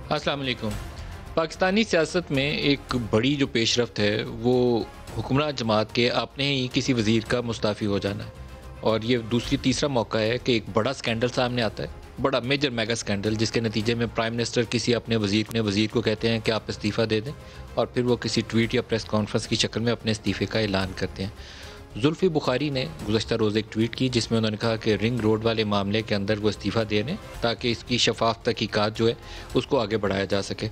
अस्सलाम वालेकुम। पाकिस्तानी सियासत में एक बड़ी जो पेशरफ्त है वो हुक्मरान जमात के अपने ही किसी वज़ीर का मुस्ताफ़ी हो जाना है। और ये तीसरा मौका है कि एक बड़ा स्कैंडल सामने आता है, बड़ा मेजर मेगा स्कैंडल, जिसके नतीजे में प्राइम मिनिस्टर किसी अपने वज़ीर को कहते हैं कि आप इस्तीफ़ा दे दें, और फिर वो किसी ट्वीट या प्रेस कॉन्फ्रेंस की शक्ल में अपने इस्तीफ़े का ऐलान करते हैं। जुल्फ़ी बुखारी ने गुज़श्ता रोज़ एक ट्वीट की जिसमें उन्होंने कहा कि रिंग रोड वाले मामले के अंदर वो इस्तीफ़ा दे दें ताकि इसकी शफ़ाफ़ तहकीकात जो है उसको आगे बढ़ाया जा सके।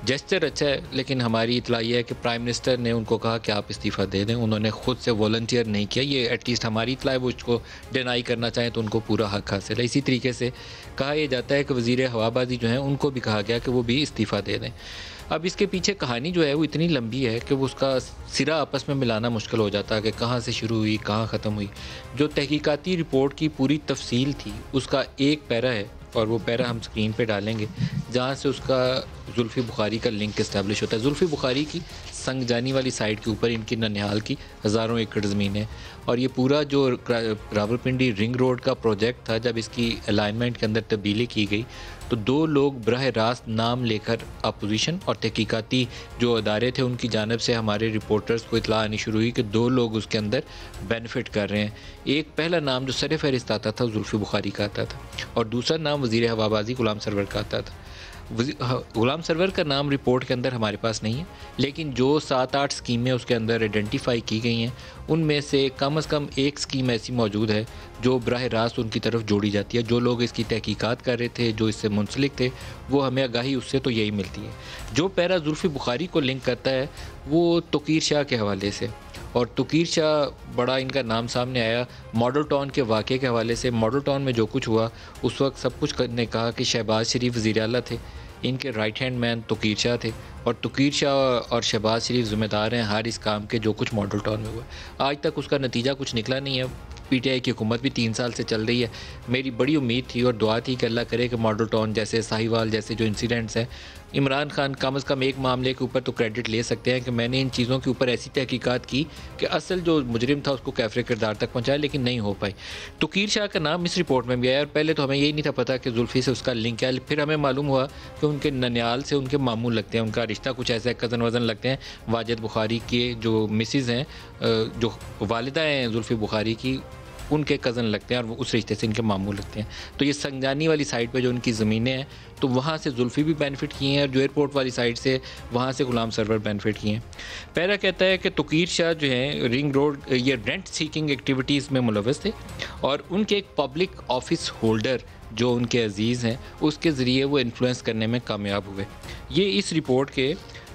जेस्चर अच्छा है, लेकिन हमारी इतला ये है कि प्राइम मिनिस्टर ने उनको कहा कि आप इस्तीफ़ा दे दें, उन्होंने खुद से वॉलंटियर नहीं किया। ये एटलीस्ट हमारी इतला है, वो इसको डिनाई करना चाहें तो उनको पूरा हक हासिल है। इसी तरीके से कहा यह जाता है कि वज़ीर हवाबाजी जो हैं उनको भी कहा गया कि वो भी इस्तीफ़ा दे दें। अब इसके पीछे कहानी जो है वो इतनी लंबी है कि वो उसका सिरा आपस में मिलाना मुश्किल हो जाता है कि कहाँ से शुरू हुई, कहाँ ख़त्म हुई। जो तहकीकाती रिपोर्ट की पूरी तफसील थी उसका एक पैरा है, और वो पैरा हम स्क्रीन पे डालेंगे, जहाँ से उसका जुल्फ़ी बुखारी का लिंक इस्टेब्लिश होता है। जुल्फ़ी बुखारी की संगजानी वाली साइड के ऊपर इनकी ननिहाल की हज़ारों एकड़ ज़मीन है, और ये पूरा जो रावलपिंडी रिंग रोड का प्रोजेक्ट था, जब इसकी अलाइनमेंट के अंदर तब्दीली की गई तो दो लोग बराह रास्त नाम लेकर अपोजिशन और तहकीकाती जो अदारे थे उनकी जानब से हमारे रिपोर्टर्स को इतला आनी शुरू हुई कि दो लोग उसके अंदर बेनिफिट कर रहे हैं। एक पहला नाम जो सर फहरिस्त आता था जुल्फ़ी बुखारी का आता था, और दूसरा नाम वज़ीर हवाबाजी ग़ुलाम सरवर का आता था। ग़ुलाम सरवर का नाम रिपोर्ट के अंदर हमारे पास नहीं है, लेकिन जो 7-8 स्कीमें उसके अंदर आइडेंटिफाई की गई हैं उनमें से कम एक स्कीम ऐसी मौजूद है जो बराह रास्त उनकी तरफ जोड़ी जाती है। जो लोग इसकी तहकीकात कर रहे थे, जो इससे मुंसलिक थे, वो हमें आगाही उससे तो यही मिलती है। जो पैरा जुल्फ़ी बुखारी को लिंक करता है वो तोक़ीर शाह के हवाले से, और तोक़ीर शाह बड़ा इनका नाम सामने आया मॉडल टाउन के वाक़े के हवाले से। मॉडल टाउन में जो कुछ हुआ उस वक्त सब कुछ ने कहा कि शहबाज शरीफ वज़ीर आला थे, इनके राइट हैंड मैन तोक़ीर शाह थे, और तोक़ीर शाह और शहबाज शरीफ ज़िम्मेदार हैं हर इस काम के जो कुछ मॉडल टाउन में हुआ। आज तक उसका नतीजा कुछ निकला नहीं है। पीटीआई की हुकूमत भी 3 साल से चल रही है। मेरी बड़ी उम्मीद थी और दुआ थी कि अल्लाह करे कि मॉडल टाउन जैसे, साहिवाल जैसे जो इंसिडेंट्स हैं, इमरान खान कम अज़ कम एक मामले के ऊपर तो क्रेडिट ले सकते हैं कि मैंने इन चीज़ों के ऊपर ऐसी तहकीकात की कि असल जो मुजरिम था उसको कैफ़रे किरदार तक पहुँचाया, लेकिन नहीं हो पाई। तोक़ीर शाह का नाम इस रिपोर्ट में भी आया, और पहले तो हमें यही नहीं था पता कि जुल्फ़ी से उसका लिंक है। फिर हमें मालूम हुआ कि उनके ननियाल से उनके मामू लगते हैं, उनका रिश्ता कुछ ऐसा है, कज़न वज़न लगते हैं। वाजिद बुखारी के जो मिसिज़ हैं, जो वालिदा हैं जुल्फ़ी बुखारी की, उनके कज़न लगते हैं, और वो उस रिश्ते से इनके मामू लगते हैं। तो ये संगजानी वाली साइड पे जो उनकी ज़मीनें हैं, तो वहाँ से जुल्फ़ी भी बेनिफिट किए हैं, और जो एयरपोर्ट वाली साइड से वहाँ से ग़ुलाम सरवर बेनिफिट किए हैं। पैरा कहता है कि तोक़ीर शाह जो हैं रिंग रोड ये रेंट सीकिंग एक्टिविटीज़ में मुलव्वस थे, और उनके एक पब्लिक ऑफिस होल्डर जो उनके अजीज़ हैं उसके ज़रिए वो इन्फ्लुएंस करने में कामयाब हुए। ये इस रिपोर्ट के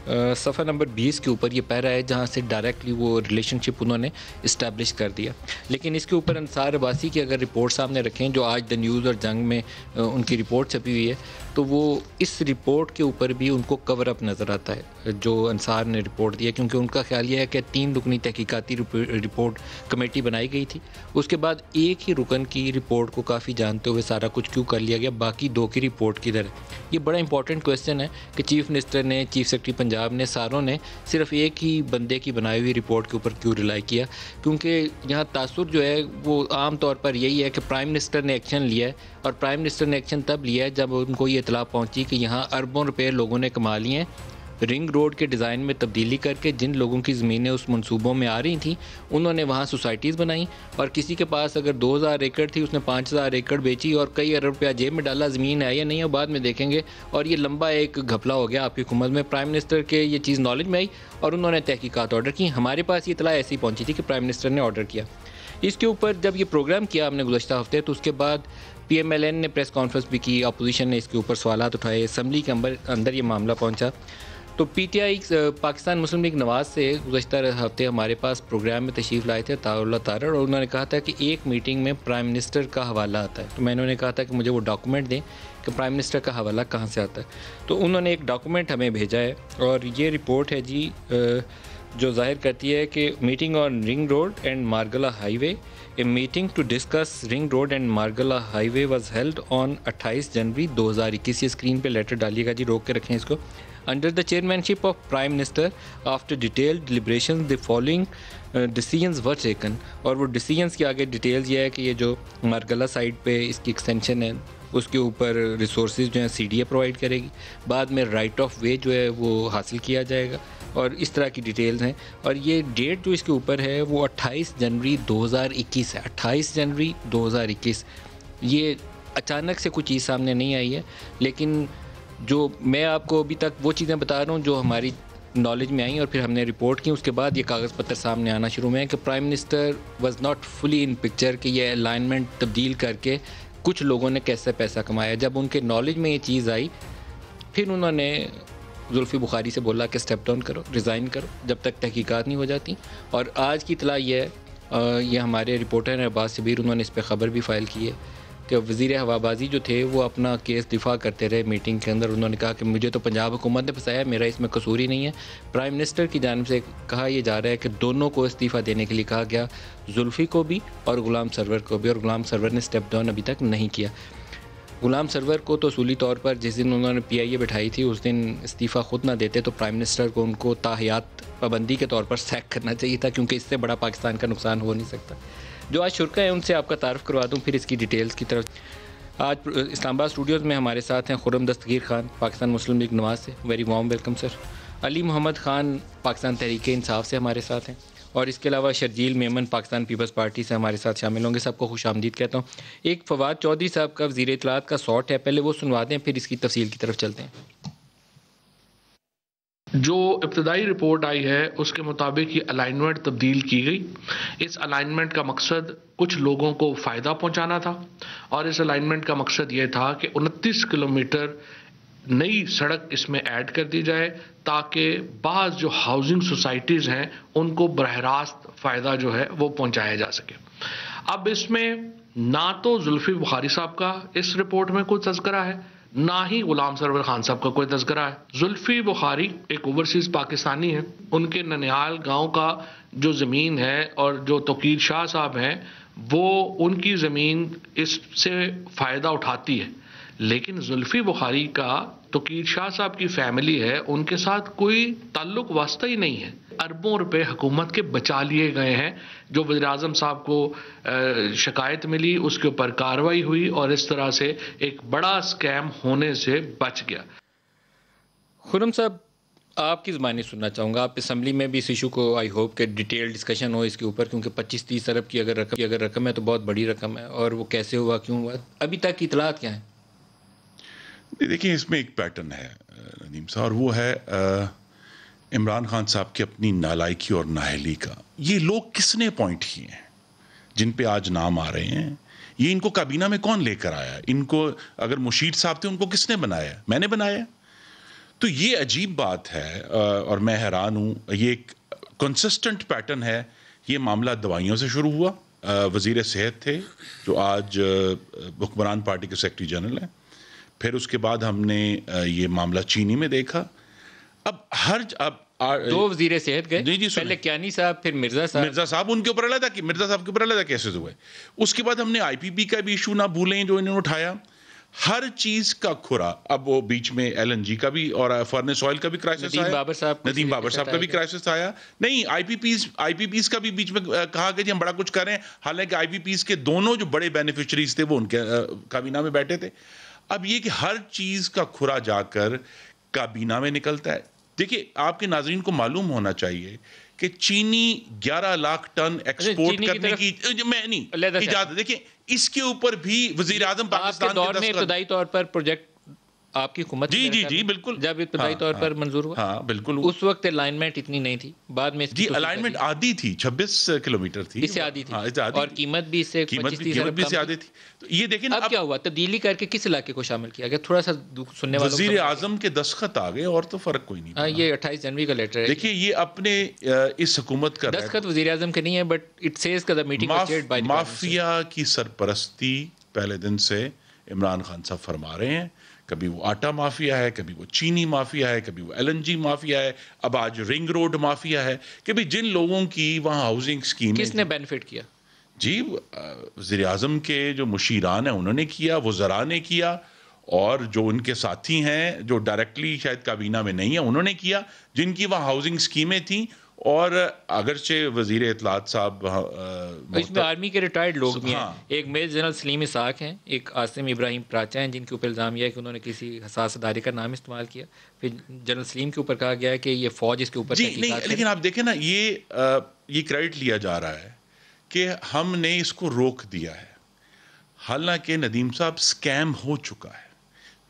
सफ़ा नंबर 20 के ऊपर ये पैरा है, जहाँ से डायरेक्टली वो रिलेशनशिप उन्होंने इस्टेब्लिश कर दिया। लेकिन इसके ऊपर अंसार अब्बासी की अगर रिपोर्ट सामने रखें, जो आज द न्यूज़ और जंग में उनकी रिपोर्ट छपी हुई है, तो वो इस रिपोर्ट के ऊपर भी उनको कवर अप नज़र आता है जो अंसार ने रिपोर्ट दिया, क्योंकि उनका ख्याल ये है कि 3 रुकनी तहकीकाती रिपोर्ट कमेटी बनाई गई थी। उसके बाद एक ही रुकन की रिपोर्ट को काफ़ी जानते हुए सारा कुछ क्यों कर लिया गया, बाकी 2 की रिपोर्ट किधर है? ये बड़ा इंपॉर्टेंट क्वेश्चन है कि चीफ़ मिनिस्टर ने, चीफ सेक्रेटरी पंजाब ने, सारों ने सिर्फ एक ही बंदे की बनाई हुई रिपोर्ट के ऊपर क्यों रिलाई किया? क्योंकि यहाँ तासुर जो है वो आम तौर पर यही है कि प्राइम मिनिस्टर ने एक्शन लिया है, और प्राइम मिनिस्टर ने एक्शन तब लिया है जब उनको ये इतला पहुंची कि यहाँ अरबों रुपए लोगों ने कमा लिए हैं रिंग रोड के डिज़ाइन में तब्दीली करके। जिन लोगों की ज़मीनें उस मंसूबों में आ रही थी उन्होंने वहाँ सोसाइटीज़ बनाई, और किसी के पास अगर 2000 एकड़ थी उसने 5000 एकड़ बेची और कई अरब रुपया जेब में डाला। ज़मीन है या नहीं है बाद में देखेंगे, और ये लंबा एक घपला हो गया आपकी हुकूमत में। प्राइम मिनिस्टर के ये चीज़ नॉलेज में आई और उन्होंने तहकीकात ऑर्डर की। हमारे पास ये इतला ऐसी पहुँची थी कि प्राइम मिनिस्टर ने ऑर्डर किया। इसके ऊपर जब ये प्रोग्राम किया हमने गुज़श्ता हफ्ते, तो उसके बाद PMLN ने प्रेस कॉन्फ्रेंस भी की, अपोजिशन ने इसके ऊपर सवालात उठाए, असम्बली के अंदर ये मामला पहुंचा। तो PTI Pakistan Muslim League Nawaz से गुज़श्ता हफ्ते हमारे पास प्रोग्राम में तशरीफ़ लाए थे तारुल्लाह तारड़, और उन्होंने कहा था कि एक मीटिंग में प्राइम मिनिस्टर का हवाला आता है। तो मैंने उन्हें कहा था कि मुझे वो डॉक्यूमेंट दें कि प्राइम मिनिस्टर का हवाला कहाँ से आता है। तो उन्होंने एक डॉक्यूमेंट हमें भेजा है, और ये रिपोर्ट है जी जो ज़ाहिर करती है कि meeting on ring road and Margalla highway, a meeting to discuss ring road and Margalla highway was held on 28 January 2021। ये स्क्रीन पे लेटर डालिएगा जी, रोक के रखें इसको। Under the chairmanship of prime minister after detailed deliberation the following decisions were taken. और वो decisions के आगे डिटेल्स ये है कि ये जो मारगला साइड पे इसकी एक्सटेंशन है उसके ऊपर रिसोर्सेज जो हैं सीडीए प्रोवाइड करेगी, बाद में राइट ऑफ वे जो है वो हासिल किया जाएगा, और इस तरह की डिटेल्स हैं। और ये डेट जो इसके ऊपर है वो 28 जनवरी 2021 है। 28 जनवरी 2021, ये अचानक से कोई चीज़ सामने नहीं आई है, लेकिन जो मैं आपको अभी तक वो चीज़ें बता रहा हूँ जो हमारी नॉलेज में आई और फिर हमने रिपोर्ट की, उसके बाद ये कागज़ पत्र सामने आना शुरू हुए हैं कि prime minister was not fully in picture कि ये अलाइनमेंट तब्दील करके कुछ लोगों ने कैसे पैसा कमाया। जब उनके नॉलेज में ये चीज़ आई, फिर उन्होंने जुल्फ़ी बुखारी से बोला कि स्टेप डाउन करो, रिज़ाइन करो, जब तक तहकीकात नहीं हो जाती। और आज की इतला ये है, ये हमारे रिपोर्टर हैं अब्बास शबीर, उन्होंने इस पर ख़बर भी फ़ाइल की है कि वज़ीर हवाबाजी जो थे वो अपना केस दिफा करते रहे मीटिंग के अंदर। उन्होंने कहा कि मुझे तो पंजाब हुकूमत ने फंसाया, मेरा इसमें कसूर ही नहीं है। प्राइम मिनिस्टर की जानिब से कहा यह जा रहा है कि दोनों को इस्तीफ़ा देने के लिए कहा गया, जुल्फ़ी को भी और गुलाम सरवर को भी, और गुलाम सरवर ने स्टेप डाउन अभी तक नहीं किया। गुलाम सरवर को तो असूली तौर पर जिस दिन उन्होंने PIA बिठाई थी उस दिन इस्तीफ़ा ख़ुद ना देते तो प्राइम मिनिस्टर को उनको ताहयात पाबंदी के तौर पर सैक करना चाहिए था, क्योंकि इससे बड़ा पाकिस्तान का नुकसान हो नहीं सकता। जो आज शुरा है उनसे आपका तारफ़ करवा दूँ, फिर इसकी डिटेल्स की तरफ। आज इस्लामाबाद स्टूडियोज़ में हमारे साथ हैं खुर्रम दस्तगीर खान, पाकिस्तान मुस्लिम लीग नवाज़ से, very warm welcome sir. Ali Mohammad Khan Pakistan Tehreek Insaf से हमारे साथ हैं, और इसके अलावा शर्जील मेमन पाकिस्तान पीपल्स पार्टी से हमारे साथ शामिल होंगे। सबको खुश आमदीद कहता हूँ। एक फवाद चौधरी साहब का वज़ीर इत्तलात का शॉट है, पहले वो सुनवा दें, फिर इसकी तफसील की तरफ चलते हैं। जो इब्तदाई रिपोर्ट आई है उसके मुताबिक ये अलाइनमेंट तब्दील की गई। इस अलाइनमेंट का मकसद कुछ लोगों को फ़ायदा पहुंचाना था, और इस अलाइनमेंट का मकसद ये था कि 29 किलोमीटर नई सड़क इसमें ऐड कर दी जाए, ताकि बाज़ जो हाउसिंग सोसाइटीज़ हैं उनको बरह रास्त फ़ायदा जो है वो पहुंचाया जा सके। अब इसमें ना तो जुल्फ़ी बुखारी साहब का इस रिपोर्ट में कोई तज़किरा है, ना ही गुलाम सरवर खान साहब का कोई तज़किरा है। जुल्फ़ी बुखारी एक ओवरसीज़ पाकिस्तानी है, उनके ननिहाल गांव का जो ज़मीन है और जो तौकीर शाह साहब हैं वो उनकी ज़मीन इससे फ़ायदा उठाती है, लेकिन जुल्फ़ी बुखारी का तौकीर शाह साहब की फैमिली है, उनके साथ कोई ताल्लुक वास्ता ही नहीं है। अरबों रुपए हुकूमत के बचा लिए गए हैं। जो वज़ीर आज़म साहब को शिकायत मिली उसके ऊपर कार्रवाई हुई, और इस तरह से एक बड़ा स्कैम होने से बच गया। खुर्रम साहब, आपकी ज़बानी सुनना चाहूँगा। आप असम्बली में भी इस इशू को आई होप के डिटेल डिस्कशन हो इसके ऊपर, क्योंकि 25-30 अरब की अगर रकम है तो बहुत बड़ी रकम है, और वो कैसे हुआ, क्यों हुआ, अभी तक की इतलात क्या है? देखिए, इसमें एक पैटर्न है नदीम साहब, और वो है इमरान खान साहब की अपनी नालायकी और नाअहली का। ये लोग किसने अपॉइंट किए हैं जिन पे आज नाम आ रहे हैं? ये इनको काबीना में कौन लेकर आया? इनको अगर मुशीर साहब थे उनको किसने बनाया? मैंने बनाया। तो ये अजीब बात है, और मैं हैरान हूँ। ये एक कंसिस्टेंट पैटर्न है। ये मामला दवाइयों से शुरू हुआ। वज़ीर सेहत थे जो आज हुक्मरान पार्टी के सेक्रेटरी जनरल हैं। फिर उसके बाद हमने ये मामला चीनी में देखा। अब दो वज़ीर सेहत गए, जी पहले कियानी साहब, फिर मिर्जा साहब उनके ऊपर अलग कि मिर्जा साहब के ऊपर अलग केसेस हुए। उसके बाद हमने IPP का भी इशू ना भूलें जो इन्होंने उठाया। हर चीज का खुरा। अब वो बीच में LNG का भी और फर्नेस ऑयल का भी क्राइसिस आया, नदीम बाबर साहब का भी क्राइसिस आया। नहीं, IPPs का भी बीच में कहा कि जी हम बड़ा कुछ कर रहे हैं, हालांकि IPPs के दोनों जो बड़े बेनिफिशरीज थे वो उनके काबीना में बैठे थे। अब ये कि हर चीज का खुरा जाकर काबीना में निकलता है। देखिए, आपके नाज़रीन को मालूम होना चाहिए कि चीनी 11 लाख टन एक्सपोर्ट करने की इजाजत, देखिए इसके ऊपर भी वज़ीर आज़म पाकिस्तान के दौर में इब्तदाई तौर पर प्रोजेक्ट आपकी हुकूमत जी बिल्कुल, जब इब्तदाई तौर पर मंजूर हुआ, बिल्कुल, उस वक्त अलाइनमेंट इतनी नहीं थी। बाद में जी अलाइनमेंट आधी थी, 26 किलोमीटर थी, इससे आधी थी, और कीमत भी इससे 25-30 से आधी थी। तो ये देखें अब क्या हुआ, तब्दीली करके किस इलाके को शामिल किया गया? थोड़ा सा सुनने वालों को वज़ीर आज़म के दस्तखत आ गए और तो फर्क कोई नहीं। ये 28 जनवरी का लेटर है। देखिए, ये अपने इस हुकूमत का दस्तखत वज़ीर आज़म के नहीं है, but it says the meeting was chaired by mafia की सरपरस्ती पहले दिन से इमरान खान साहब फरमा रहे हैं। कभी वो आटा माफिया है, कभी वो चीनी माफिया है, कभी वो LNG माफिया है, अब आज रिंग रोड माफिया है। कि भाई जिन लोगों की वहाँ हाउसिंग स्कीम, किसने बेनिफिट किया? जी वज़ीर आज़म के जो मुशीरान हैं उन्होंने किया, वज़रा ने किया, और जो उनके साथी हैं जो डायरेक्टली शायद काबीना में नहीं है उन्होंने किया। जिनकी वहाँ हाउसिंग स्कीमें थी और अगरचे वजीर इत्तलात साहब इसमें आर्मी के रिटायर्ड लोग भी हैं। हाँ। एक मेजर जनरल सलीम इसाक हैं, एक आसिम इब्राहिम प्राचा हैं, जिनके ऊपर इल्ज़ाम यह है कि उन्होंने किसी हसास अदारे का नाम इस्तेमाल किया। फिर जनरल सलीम के ऊपर कहा गया है कि ये फ़ौज इसके ऊपर जी नहीं, लेकिन आप देखें ना, ये क्रेडिट लिया जा रहा है कि हमने इसको रोक दिया है, हालांकि नदीम साहब स्कैम हो चुका है।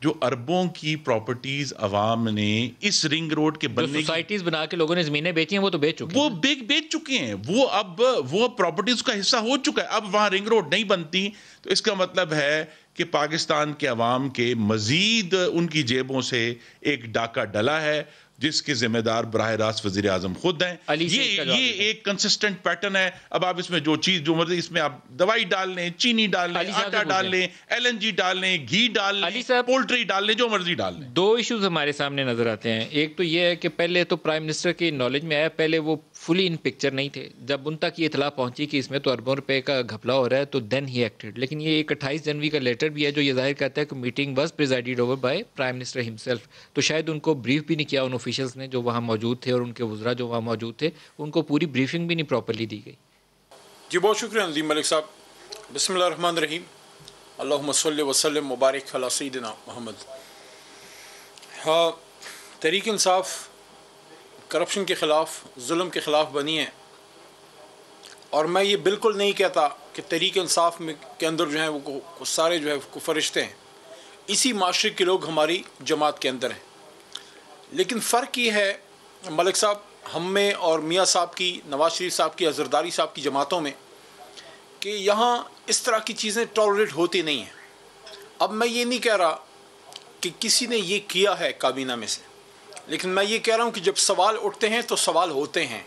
जो अरबों की प्रॉपर्टीज अवाम ने इस रिंग रोड के बनने, सोसाइटीज बना के लोगों ने जमीनें बेची हैं, वो तो बेच चुके हैं, वो बेच चुके हैं, वो प्रॉपर्टीज का हिस्सा हो चुका है। अब वहां रिंग रोड नहीं बनती तो इसका मतलब है कि पाकिस्तान के अवाम के मजीद उनकी जेबों से एक डाका डला है, जिसके जिम्मेदार बराह रास्त वजीर आजम खुद हैं। ये एक कंसिस्टेंट पैटर्न है। अब आप इसमें जो चीज जो मर्जी, इसमें आप दवाई डाल लें, चीनी डाल लें, आटा डाल लें, LNG डाल लें, घी डाल लें, पोल्ट्री डाल लें, जो मर्जी डाल लें। दो इश्यूज हमारे सामने नजर आते हैं। एक तो ये है कि पहले तो प्राइम मिनिस्टर की नॉलेज में आया, पहले वो फुली इन पिक्चर नहीं थे। जब उन तक ये इतला पहुंची कि इसमें तो अरबों रुपए का घपला हो रहा है, तो देन ही एक्टेड। लेकिन ये एक 28 जनवरी का लेटर भी है जो ये जाहिर करता है कि meeting was presided over by prime minister himself. तो शायद उनको ब्रीफ भी नहीं किया उन ऑफिशियल्स ने जो वहाँ मौजूद थे, और उनके वज़रा जो वहाँ मौजूद थे, उनको पूरी ब्रीफिंग भी नहीं प्रॉपर्ली दी गई। जी बहुत शुक्रिया नदीम मलिक साहब। बिस्मिल्लाहिर्रहमानिर्रहीम, अल्लाहुम्मा सल्लि व सल्लिम मुबारक अला सय्यिदिना मोहम्मद। हाँ, तहरीक इंसाफ करप्शन के ख़िलाफ़, जुल्म के ख़िलाफ़ बनी है, और मैं ये बिल्कुल नहीं कहता कि तहरीक इंसाफ में के अंदर जो है वो सारे जो है वो फरिश्ते हैं। इसी माशरे के लोग हमारी जमात के अंदर हैं। लेकिन फ़र्क ये है मलिक साहब, हम में और मियाँ साहब की, नवाज शरीफ साहब की, जरदारी साहब की जमातों में, कि यहाँ इस तरह की चीज़ें टॉलरेट होती नहीं हैं। अब मैं ये नहीं कह रहा कि किसी ने ये किया है काबीना में से, लेकिन मैं ये कह रहा हूँ कि जब सवाल उठते हैं तो सवाल होते हैं।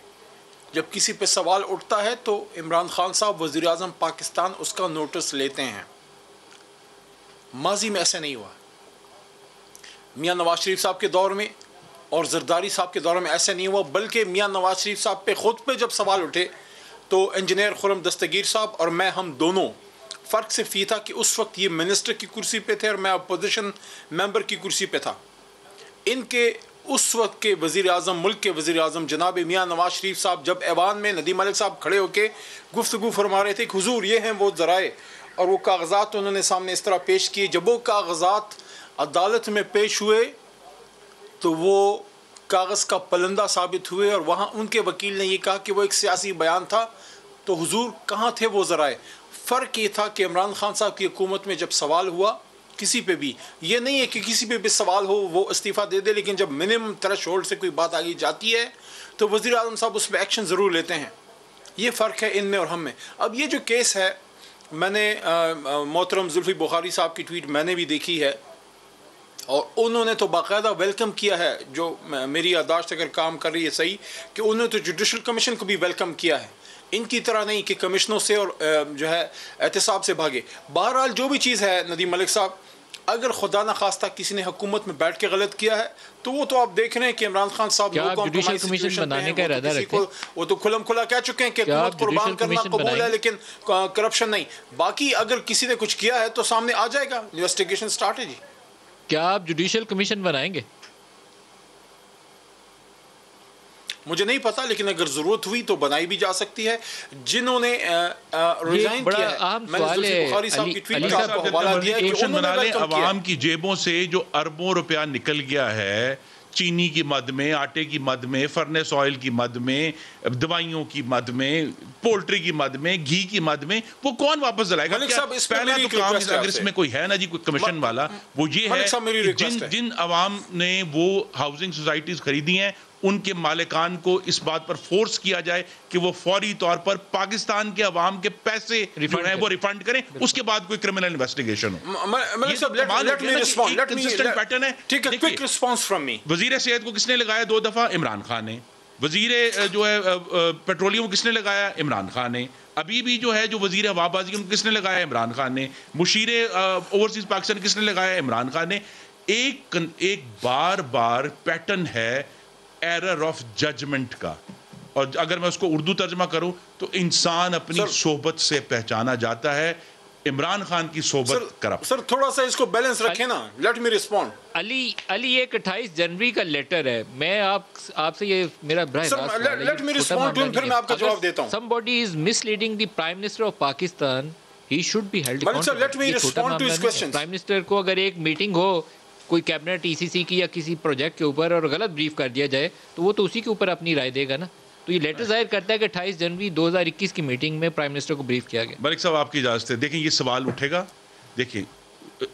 जब किसी पे सवाल उठता है तो इमरान खान साहब वज़ीर आज़म पाकिस्तान उसका नोटिस लेते हैं। माजी में ऐसा नहीं हुआ। मियाँ नवाज शरीफ साहब के दौर में और जरदारी साहब के दौर में ऐसा नहीं हुआ, बल्कि मियाँ नवाज शरीफ साहब पे ख़ुद पे जब सवाल उठे तो इंजीनियर खुर्रम दस्तगीर साहब और मैं, हम दोनों, फ़र्क सिर्फ ये था कि उस वक्त ये मिनिस्टर की कुर्सी पे थे और मैं अपोजिशन मेंबर की कुर्सी पे था। इनके उस वक्त के वज़ीर आज़म, मुल्क के वज़ीर आज़म जनाब मियाँ नवाज शरीफ साहब जब ऐवान में नदीम मलिक साहब खड़े होकर गुफ्तगू फरमा रहे थे कि हुजूर ये हैं वो ज़राए, और वो कागज़ात उन्होंने सामने इस तरह पेश किए। जब वो कागज़ात अदालत में पेश हुए तो वो कागज़ का पलंदा साबित हुए, और वहाँ उनके वकील ने ये कहा कि वो एक सियासी बयान था। तो हुजूर कहाँ थे वो ज़राए? फ़र्क ये था कि इमरान खान साहब की हुकूमत में जब सवाल हुआ किसी पे भी, ये नहीं है कि किसी पे भी सवाल हो वो इस्तीफ़ा दे दे, लेकिन जब मिनिमम थ्रेशोल्ड से कोई बात आगे जाती है तो वज़ीर आज़म साहब उस पर एक्शन ज़रूर लेते हैं। ये फ़र्क है इनमें और हम में। अब ये जो केस है, मैंने मोहतरम जुल्फ़ी बुखारी साहब की ट्वीट मैंने भी देखी है, और उन्होंने तो बाकायदा वेलकम किया है, जो मेरी याददाश्त अगर काम कर रही है सही, कि उन्होंने तो जुडिशल कमीशन को भी वेलकम किया है। इनकी तरह नहीं कि कमिश्नरों से और जो है एहतसाब से भागे। बहरहाल जो भी चीज़ है नदीम मलिक साहब, अगर खुदा न खास्ता किसी ने हुकूमत में बैठ के गलत किया है तो वो तो आप देख रहे हैं कि इमरान खान साहब जुडिशल कमीशन बनाने का इरादा रखते हैं? वो तो खुलम खुला कह चुके हैं कि हुकूमत कुर्बान करना कबूल है लेकिन करप्शन नहीं। बाकी अगर किसी ने कुछ किया है तो सामने आ जाएगा, इन्वेस्टिगेशन स्टार्ट है जी। क्या आप जुडिशल कमीशन बनाएंगे? मुझे नहीं पता, लेकिन अगर जरूरत हुई तो बनाई भी जा सकती है। जिन्होंने रिजाइन किया है, मैंने बुखारी साहब की ट्वीट का आपको हवाला दिया है कि उन्होंने अवाम की जेबों से जो अरबों रुपया निकल गया है, चीनी की मद में, आटे की मद में, फर्नेस ऑयल की मद में, दवाइयों की मद में, पोल्ट्री की मद में, घी की मद में, वो कौन वापस दिलाएगा? पहला तो काम अगर इसमें कोई है ना जी, कोई कमीशन वाला, वो ये है जिन अवाम ने वो हाउसिंग सोसाइटीज खरीदी हैं उनके मालिकान को इस बात पर फोर्स किया जाए कि वो फौरी तौर पर पाकिस्तान के अवाम के पैसे जो है वो रिफंड करें, उसके बाद कोई क्रिमिनल इन्वेस्टिगेशन हो। वजीर सेहत को किसने लगाया 2 दफा? इमरान खान ने। वजीर जो है पेट्रोलियम किसने लगाया? इमरान खान ने। अभी भी जो है जो वजीर हवाबाजी उनको किसने लगाया? इमरान खान ने। मुशीर ओवरसीज पाकिस्तान किसने लगाया? इमरान खान ने। एक बार बार पैटर्न है एरर ऑफ जजमेंट का, और अगर मैं उसको उर्दू तर्जमा करूं तो इंसान अपनी सोहबत से पहचाना जाता है। इमरान खान की सोबत करप्ट। सर थोड़ा सा इसको बैलेंस रखें ना, लेट मी रिस्पॉन्ड। अली एक 28 जनवरी का लेटर है, मैं आपसे ये मेरा लेट मी रिस्पॉन्ड टू, फिर मैं आपका जवाब देता हूं। Somebody is misleading the prime minister of Pakistan, he should be held accountable. Let me respond to his questions. Prime minister को अगर एक मीटिंग हो कोई कैबिनेट ईसीसी की या किसी प्रोजेक्ट के ऊपर और गलत ब्रीफ कर दिया जाए तो वो तो उसी के ऊपर अपनी राय देगा ना। तो ये लेटर जाहिर करता है कि 28 जनवरी 2021 की मीटिंग में प्राइम मिनिस्टर को ब्रीफ किया गया। मलिक साहब आपकी इजाजत है, देखिए ये सवाल उठेगा। देखिए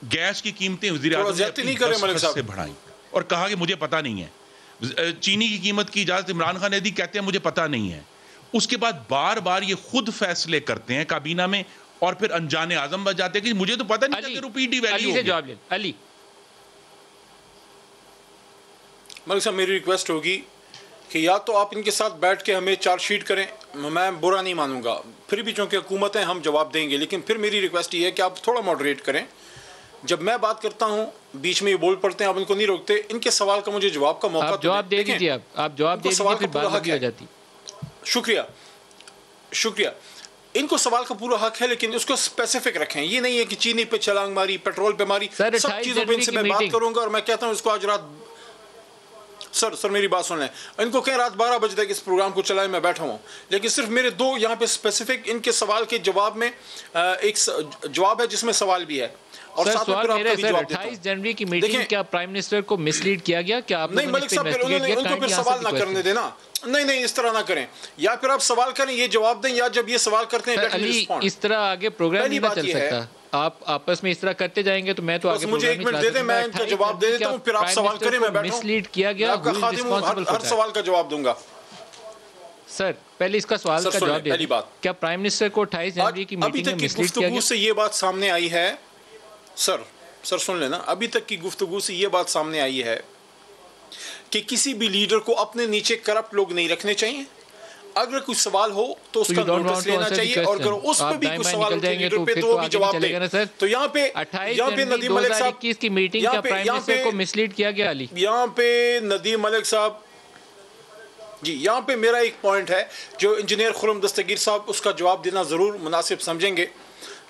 गैस की कीमतें वज़ीर आज़म से बढ़ाई और कहा कि मुझे पता नहीं है। चीनी की कीमत की इजाजत इमरान खान ने दी, कहते हैं मुझे पता नहीं है। उसके बाद बार बार ये खुद फैसले करते हैं काबीना में और फिर अनजाने आजम बच जाते हैं कि मुझे तो पता नहीं था कि रुपये डिवैल्यू हो गया। जवाब ले अली। मलिक साहब मेरी रिक्वेस्ट होगी कि या तो आप इनके साथ बैठ के हमें चार्जशीट करें, मैं बुरा नहीं मानूंगा, फिर भी चूंकि हुकूमत है हम जवाब देंगे, लेकिन फिर मेरी रिक्वेस्ट ये है कि आप थोड़ा मॉडरेट करें। जब मैं बात करता हूं बीच में ये बोल पड़ते हैं, आप इनको नहीं रोकते। इनके सवाल का मुझे जवाब का मौका जवाब दे दीजिए। आप जवाब दे दीजिए, फिर बात हो जाती। शुक्रिया। इनको सवाल का पूरा हक है, लेकिन उसको स्पेसिफिक रखें। ये नहीं है कि चीनी पे छलांग मारी, पेट्रोल पे मारी, सब चीजों पे इनसे मैं बात करूंगा। और मैं कहता हूं इसको आज रात सर मेरी बात सुन लें, इनको कहें रात 12 बजे तक इस प्रोग्राम को चलाएं, मैं बैठा हूँ। लेकिन सिर्फ मेरे दो यहाँ पे स्पेसिफिक इनके सवाल के जवाब में एक जवाब है जिसमें सवाल भी है और साथ में फिर आपका भी जवाब देता हूं। 28 जनवरी की मीटिंग क्या प्राइम मिनिस्टर को मिसलीड किया गया? क्या आप नहीं मलिक साहब, उनको फिर सवाल ना करने देना। नहीं इस तरह ना करें, या फिर आप सवाल करें ये जवाब दें, या जब ये सवाल करते हैं इस तरह आगे प्रोग्राम नहीं चल सकता। आप आपस में इस तरह करते जाएंगे तो मैं तो आगे मुझे 1 मिनट दे दें, मैं इनका जवाब दे देता हूं, फिर आप सवाल करें, मैं बैठूं। मिसलीड किया गया, आपका खादिम हर सवाल का जवाब दूंगा। सर पहले इसका सवाल का जवाब दे। पहली बात, क्या प्राइम मिनिस्टर को 28 जनवरी की मीटिंग में मिसलीड किया गया? से ये बात सामने आई है सर सुन लेना, अभी तक की गुफ्तगू से ये बात सामने आई है कि किसी भी लीडर को अपने नीचे करप्ट लोग नहीं रखने चाहिए। अगर कुछ सवाल हो तो उसका नोटिस लेना चाहिए, और अगर उस पे भी कुछ सवाल उठे लीडर पे तो वो भी जवाब दे। तो यहाँ पे 28 नदीम मलिक साहब की मीटिंग का प्राइम मिनिस्टर को मिसलीड किया गया अली। यहाँ पे नदीम मलिक साहब जी, यहाँ पे मेरा एक पॉइंट है जो इंजीनियर खुरम दस्तगीर साहब उसका जवाब देना जरूर मुनासिब समझेंगे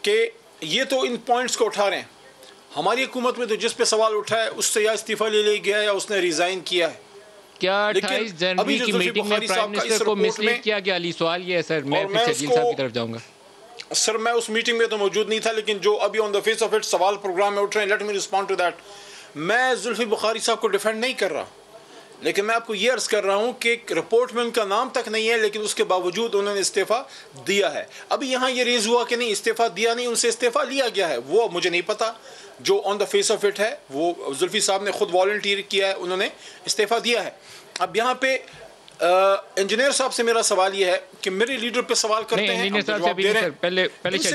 कि ये तो इन पॉइंट्स को उठा रहे हैं। हमारी हुकूमत में तो जिस पे सवाल उठा है उससे या इस्तीफा ले गया है या उसने रिजाइन किया है। क्या 28 जनवरी की मीटिंग में प्राइम मिनिस्टर को मिसलीड किया गया अली? सवाल ये है सर, मैं फिर शकील साहब की तरफ जाऊंगा। सर मैं उस मीटिंग में तो मौजूद नहीं था, लेकिन जो अभी on the face of it सवाल प्रोग्राम में उठ रहे हैं, let me respond to that. मैं जुल्फी बुखारी साहब को डिफेंड नहीं कर रहा, लेकिन मैं आपको ये अर्ज कर रहा हूँ कि रिपोर्ट में उनका नाम तक नहीं है, लेकिन उसके बावजूद उन्होंने इस्तीफा दिया है। अभी यहाँ ये रेज हुआ कि नहीं इस्तीफा दिया नहीं, उनसे इस्तीफा लिया गया है, वो मुझे नहीं पता। जो on the face of it है वो जुल्फी साहब ने खुद वॉलंटियर किया है, उन्होंने इस्तीफा दिया है। अब यहाँ पे इंजीनियर साहब से मेरा सवाल ये है कि मेरे लीडर पे सवाल करते हैं, इंजीनियर साहब से पहले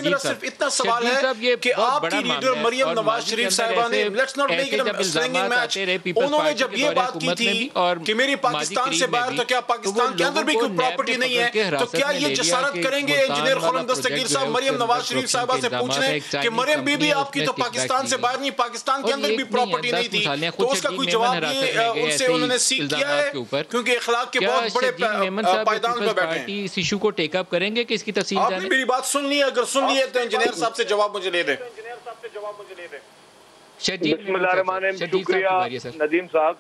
मेरा सिर्फ इतना सवाल है कि आपकी लीडर मरियम नवाज शरीफ साहिबा ने, let's not make it a slanging match, उन्होंने जब ये बात की थी कि मेरी पाकिस्तान से बाहर तो क्या पाकिस्तान के अंदर भी कोई प्रॉपर्टी नहीं है, तो क्या ये जसारत करेंगे इंजीनियर खुरम दस्तगीर साहब मरियम नवाज शरीफ साहिबा से पूछने कि मरियम बीबी आपकी तो पाकिस्तान से बाहर नहीं, पाकिस्तान के अंदर भी प्रॉपर्टी नहीं थी, तो उसका कोई जवाब उनसे उन्होंने सीख किया है? क्योंकि इखलाक के बहुत बड़े पायदान पे बैठे हैं। इस इशू को टेक अप करेंगे कि इसकी तफसील जाने? आपने मेरी बात सुन ली है, अगर सुन ली है तो इंजीनियर साहब से जवाब मुझे ले दें। शुक्रिया नदीम साहब,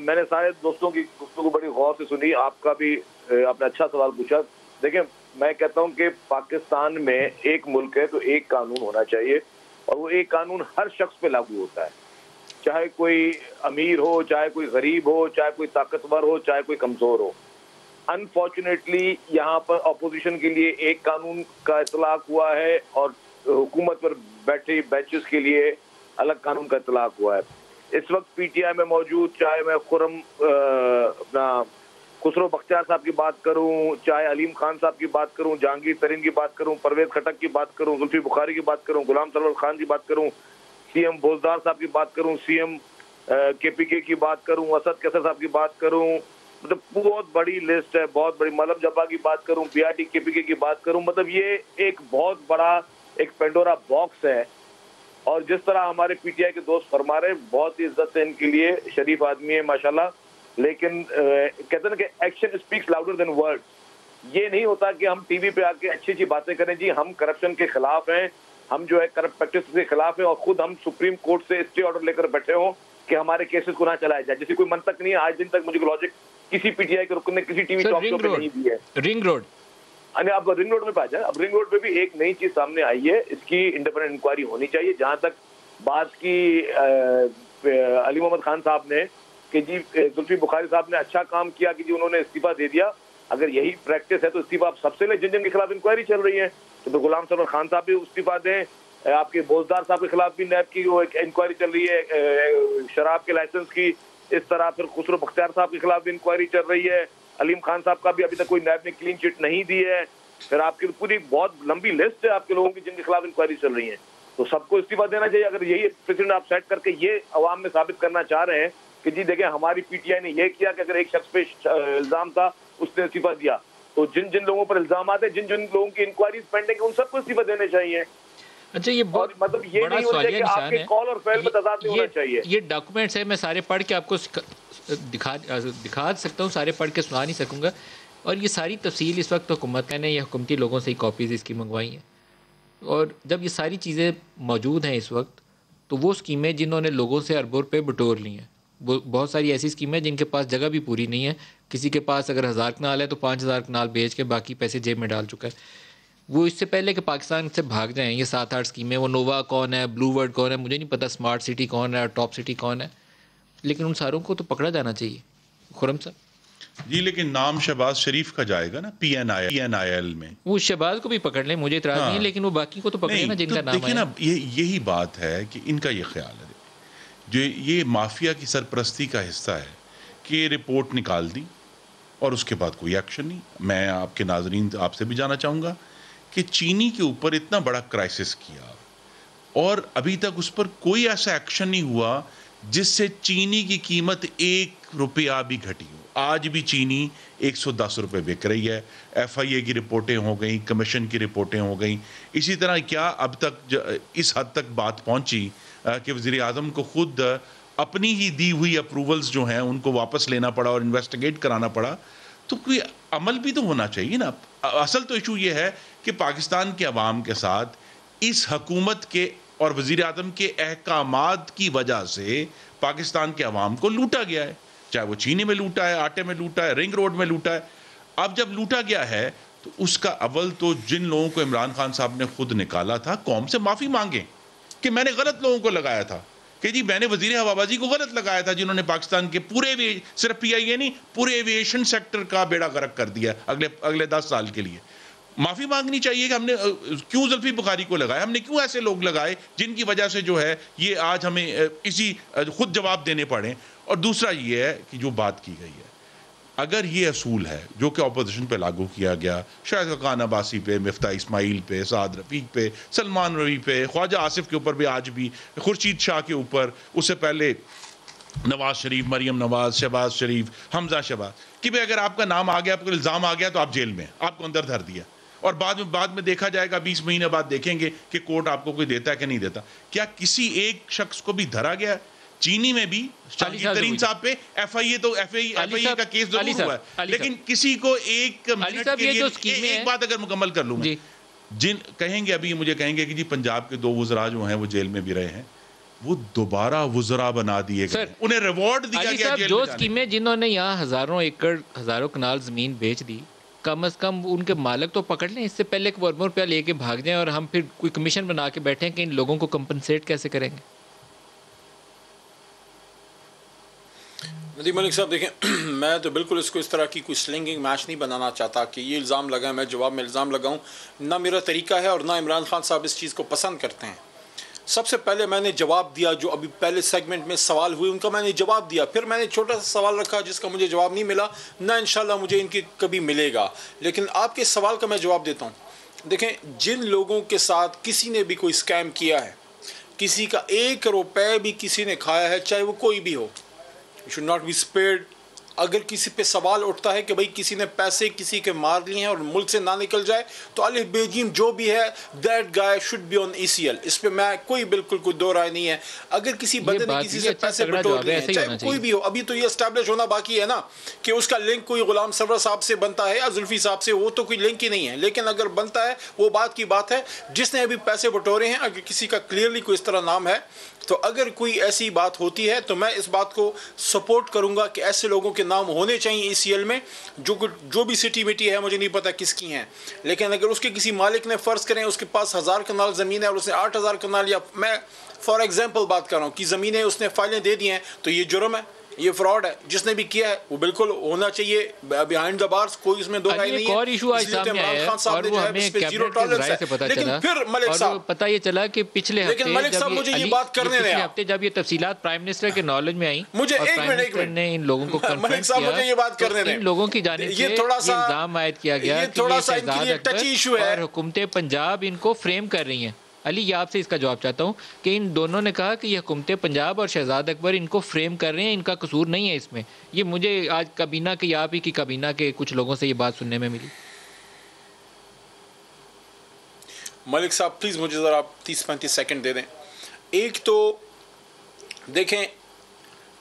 मैंने सारे दोस्तों की गुफ्तगू बड़ी गौर से सुनी, आपका भी आपने अच्छा सवाल पूछा। देखिए मैं कहता हूँ कि पाकिस्तान में एक मुल्क है तो एक कानून होना चाहिए, और वो एक कानून हर शख्स पे लागू होता है, चाहे कोई अमीर हो, चाहे कोई गरीब हो, चाहे कोई ताकतवर हो, चाहे कोई कमजोर हो। अनफॉर्चुनेटली यहाँ पर अपोजिशन के लिए एक कानून का इतलाक हुआ है और हुकूमत पर बैठे बेंचेस के लिए अलग कानून का इतलाक हुआ है। इस वक्त पीटीआई में मौजूद, चाहे मैं खुरम अपना खुसरो बख्तियार साहब की बात करूं, चाहे अलीम खान साहब की बात करूं, जहांगीर तरीन की बात करूं, परवेज खटक की बात करूं, जुल्फी बुखारी की बात करूं, गुलाम सरवर खान की बात करूं, सीएम बोजदार साहब की बात करूं, सीएम केपीके की बात करूं, असद कैसर साहब की बात करूं, मतलब बहुत बड़ी लिस्ट है, बहुत बड़ी, मलम जब्बा की बात करूं, बीआरटी केपीके की बात करूं, मतलब ये एक बहुत बड़ा एक पेंडोरा बॉक्स है। और जिस तरह हमारे पीटीआई के दोस्त फरमा रहे, बहुत ही इज्जत है इनके लिए, शरीफ आदमी है माशाल्लाह, लेकिन कहते हैं ना कि action speaks louder than words. ये नहीं होता कि हम टीवी पे आके अच्छी अच्छी बातें करें जी हम करप्शन के खिलाफ हैं, हम जो है करप्ट प्रैक्टिस के खिलाफ हैं, और खुद हम सुप्रीम कोर्ट से स्टे ऑर्डर लेकर बैठे हो कि हमारे केसेस को ना चलाया जाए, जैसे कोई मंतक नहीं है। आज दिन तक मुझे लॉजिक किसी पीटीआई के रुकन ने किसी टीवी टॉक शो पे नहीं दी है। रिंग रोड, अब रिंग रोड में आ जाए, अब रिंग रोड पे भी एक नई चीज सामने आई है, इसकी इंडिपेंडेंट इंक्वायरी होनी चाहिए। जहां तक बात की अली मोहम्मद खान साहब ने कि जी जुल्फी बुखारी साहब ने अच्छा काम किया कि जी उन्होंने इस्तीफा दे दिया, अगर यही प्रैक्टिस है तो इस्तीफा आप सबसे ले, जिन जिन के खिलाफ इंक्वायरी चल रही है तो गुलाम सरवर खान साहब भी इस्तीफा दें, आपके बोजदार साहब के खिलाफ भी नैब की वो इंक्वायरी चल रही है शराब के लाइसेंस की, इस तरह फिर खुसरो बख्तियार साहब के खिलाफ भी इंक्वायरी चल रही है, अलीम खान साहब का भी अभी तक कोई नैब ने क्लीन चिट नहीं दी है, फिर आपकी पूरी बहुत लंबी लिस्ट है आपके लोगों की जिनके खिलाफ इंक्वायरी चल रही है, तो सबको इस्तीफा देना चाहिए। अगर यही प्रेसिडेंट आप सेट करके ये अवाम में साबित करना चाह रहे हैं कि जी देखें हमारी पीटीआई ने ये किया कि अगर एक शख्स पे इल्जाम था उसने इस्तीफा दिया, तो जिन जिन लोगों पर इल्जाम आते हैं, जिन जिन लोगों की इंक्वायरीज पेंडिंग है, उन सबको इस्तीफा देने चाहिए। अच्छा, ये बहुत मतलब ये नहीं होना चाहिए कि आपके कॉल और फेल में तजाद नहीं होना चाहिए। ये डॉक्यूमेंट्स है, मैं सारे पढ़ के आपको दिखा सकता हूँ, सारे पढ़ के सुना नहीं सकूंगा, और ये सारी तफसील इस वक्त हुकूमत ने या हुकूमती लोगों से ही कॉपीज़ इसकी मंगवाई हैं, और जब ये सारी चीज़ें मौजूद हैं इस वक्त, तो वो स्कीमें जिन्होंने लोगों से अरबों रुपये बटोर ली हैं, बहुत सारी ऐसी स्कीमें जिनके पास जगह भी पूरी नहीं है, किसी के पास अगर 1000 कनाल है तो 5000 कनाल बेच के बाकी पैसे जेब में डाल चुका है। वो इससे पहले कि पाकिस्तान से भाग जाएं ये 7-8 स्कीमें, वो नोवा कौन है, ब्लू वर्ल्ड कौन है, मुझे नहीं पता, स्मार्ट सिटी कौन है और टॉप सिटी कौन है, लेकिन उन सारों को तो पकड़ा जाना चाहिए। खुरम साहब जी, लेकिन नाम शहबाज शरीफ का जाएगा ना PNIL में, वो शहबाज को भी पकड़ लें, मुझे इतराज़ नहीं है, लेकिन वो बाकी को तो पकड़े ना जिनका नाम है। देखिए ना, यही बात है कि इनका ये ख्याल है, जो ये माफिया की सरपरस्ती का हिस्सा है कि रिपोर्ट निकाल दी और उसके बाद कोई एक्शन नहीं। मैं आपके नाजरीन आपसे भी जानना चाहूँगा कि चीनी के ऊपर इतना बड़ा क्राइसिस किया और अभी तक उस पर कोई ऐसा एक्शन नहीं हुआ जिससे चीनी की कीमत 1 रुपया भी घटी हो। आज भी चीनी 110 रुपये बिक रही है। FIA की रिपोर्टें हो गई, कमीशन की रिपोर्टें हो गई। इसी तरह क्या अब तक इस हद तक बात पहुंची कि वज़ीर आज़म को खुद अपनी ही दी हुई अप्रूवल्स जो हैं उनको वापस लेना पड़ा और इन्वेस्टिगेट कराना पड़ा। तो कोई अमल भी तो होना चाहिए ना। असल तो इशू ये है कि पाकिस्तान के अवाम के साथ इस हुकूमत के और वज़ीर आज़म के अहकामात की वजह से पाकिस्तान के अवाम को लूटा गया है, चाहे वो चीनी में लूटा है, आटे में लूटा है, रिंग रोड में लूटा है। अब जब लूटा गया है तो उसका अव्वल तो जिन लोगों को इमरान खान साहब ने खुद निकाला था, कौम से माफ़ी मांगे कि मैंने गलत लोगों को लगाया था, कि जी मैंने वज़ीर हवाबाजी को गलत लगाया था जिन्होंने पाकिस्तान के पूरे सिर्फ PIA नहीं पूरे एविएशन सेक्टर का बेड़ा गर्क कर दिया अगले 10 साल के लिए। माफ़ी मांगनी चाहिए कि हमने क्यों जुल्फी बुखारी को लगाया, हमने क्यों ऐसे लोग लगाए जिनकी वजह से जो है ये आज हमें इसी खुद जवाब देने पड़े। और दूसरा ये है कि जो बात की गई है, अगर ये असूल है जो कि अपोजिशन पे लागू किया गया, शाहिद खान अब्बासी पे, मिफ्ता इस्माइल पे, साद रफ़ीक पे, सलमान रवी पे, ख्वाजा आसिफ के ऊपर भी, आज भी खुर्शीद शाह के ऊपर, उससे पहले नवाज शरीफ, मरियम नवाज, शहबाज शरीफ, हमजा शहबाज, कि भाई अगर आपका नाम आ गया, आपको इल्ज़ाम आ गया तो आप जेल में, आपको अंदर धर दिया और बाद में देखा जाएगा, 20 महीने बाद देखेंगे कि कोर्ट आपको कोई देता है कि नहीं देता। क्या किसी एक शख्स को भी धरा गया? चीनी में भी शाहिद तरीन साहब पे FIA का केस जरूर हुआ है, लेकिन किसी को एक मिनट के लिए एक बात अगर मुकम्मल कर लूं मैं, जिन कहेंगे अभी मुझे कहेंगे कि जी पंजाब के 2 वज़रा जो हैं वो जेल में भी रहे हैं, वो दोबारा वज़रा बना दिए गए, उन्हें रिवॉर्ड दिया गया। जो स्कीमें जिन्होंने यहाँ हजारों एकड़ हजारों कनाल जमीन बेच दी, कम से कम उनके मालिक तो पकड़ लें, इससे पहले कि अरबों रुपया लेके भाग जाएं और हम फिर कोई कमीशन बना के बैठे कि इन लोगों को कंपनसेट कैसे करेंगे। नदीम मलिक साहब देखें, मैं तो बिल्कुल इसको इस तरह की कोई स्लिंगिंग मैच नहीं बनाना चाहता कि ये इल्ज़ाम लगाएं, मैं जवाब में इल्ज़ाम लगाऊं, ना मेरा तरीका है और ना इमरान खान साहब इस चीज़ को पसंद करते हैं। सबसे पहले मैंने जवाब दिया, जो अभी पहले सेगमेंट में सवाल हुए उनका मैंने जवाब दिया, फिर मैंने छोटा सा सवाल रखा जिसका मुझे जवाब नहीं मिला, ना इंशाल्लाह मुझे इनकी कभी मिलेगा, लेकिन आपके सवाल का मैं जवाब देता हूँ। देखें, जिन लोगों के साथ किसी ने भी कोई स्कैम किया है, किसी का 1 रुपये भी किसी ने खाया है, चाहे वो कोई भी हो, you should not be spared अगर किसी पे सवाल उठता है कि भाई किसी ने पैसे किसी के मार लिए हैं और मुल्क से ना निकल जाए, तो अली बेजीम जो भी है, that guy should be on ECL। इस पे मैं कोई बिल्कुल कोई दो राय नहीं है। अगर किसी बंदे ने किसी से पैसे बटोर लिए हैं, चाहे कोई भी हो, अभी तो ये एस्टैब्लिश होना बाकी है ना कि उसका लिंक कोई गुलाम सरवर साहब से बनता है या जुल्फी साहब से, वो तो कोई लिंक ही नहीं है। लेकिन अगर बनता है वो बात की बात है। जिसने अभी पैसे बटोरे हैं, अगर किसी का क्लियरली कोई इस तरह नाम है, तो अगर कोई ऐसी बात होती है तो मैं इस बात को सपोर्ट करूंगा कि ऐसे लोगों के नाम होने चाहिए ECL में। जो भी सिटी मिटी है, मुझे नहीं पता किसकी हैं, लेकिन अगर उसके किसी मालिक ने फ़र्ज़ करें उसके पास 1000 कनाल ज़मीन है और उसने 8000 कनाल, या मैं फॉर एग्जांपल बात कर रहा हूँ कि ज़मीनें उसने फाइलें दे दी हैं, तो ये जुर्म है, ये फ्रॉड है। जिसने भी किया है वो बिल्कुल होना चाहिए बिहाइंड द बार्स, कोई इसमें दो राय नहीं है। और इशू आज सामने आया और वो हमें कैबिनेट के राय से पता चला। फिर मलिक साहब पता ये चला कि पिछले हफ्ते जब ये तफसीलात प्राइम मिनिस्टर के नॉलेज में आई, मुझे एक मिनट ने इन लोगों को मलिक साहब मुझे ये बात करने दें, इन लोगों की जानिब से इल्जाम आयद किया गया कि ये शहजाद अकबर और हुकूमत पंजाब इनको फ्रेम कर रही हैं। अली, ये आपसे इसका जवाब चाहता हूँ कि इन दोनों ने कहा कि ये हुकूमत पंजाब और शहजाद अकबर इनको फ्रेम कर रहे हैं, इनका कसूर नहीं है इसमें। ये मुझे आज काबीना के, आप ही की काबीना के कुछ लोगों से ये बात सुनने में मिली। मलिक साहब प्लीज़ मुझे ज़रा आप 30-35 सेकंड दे दें। एक तो देखें,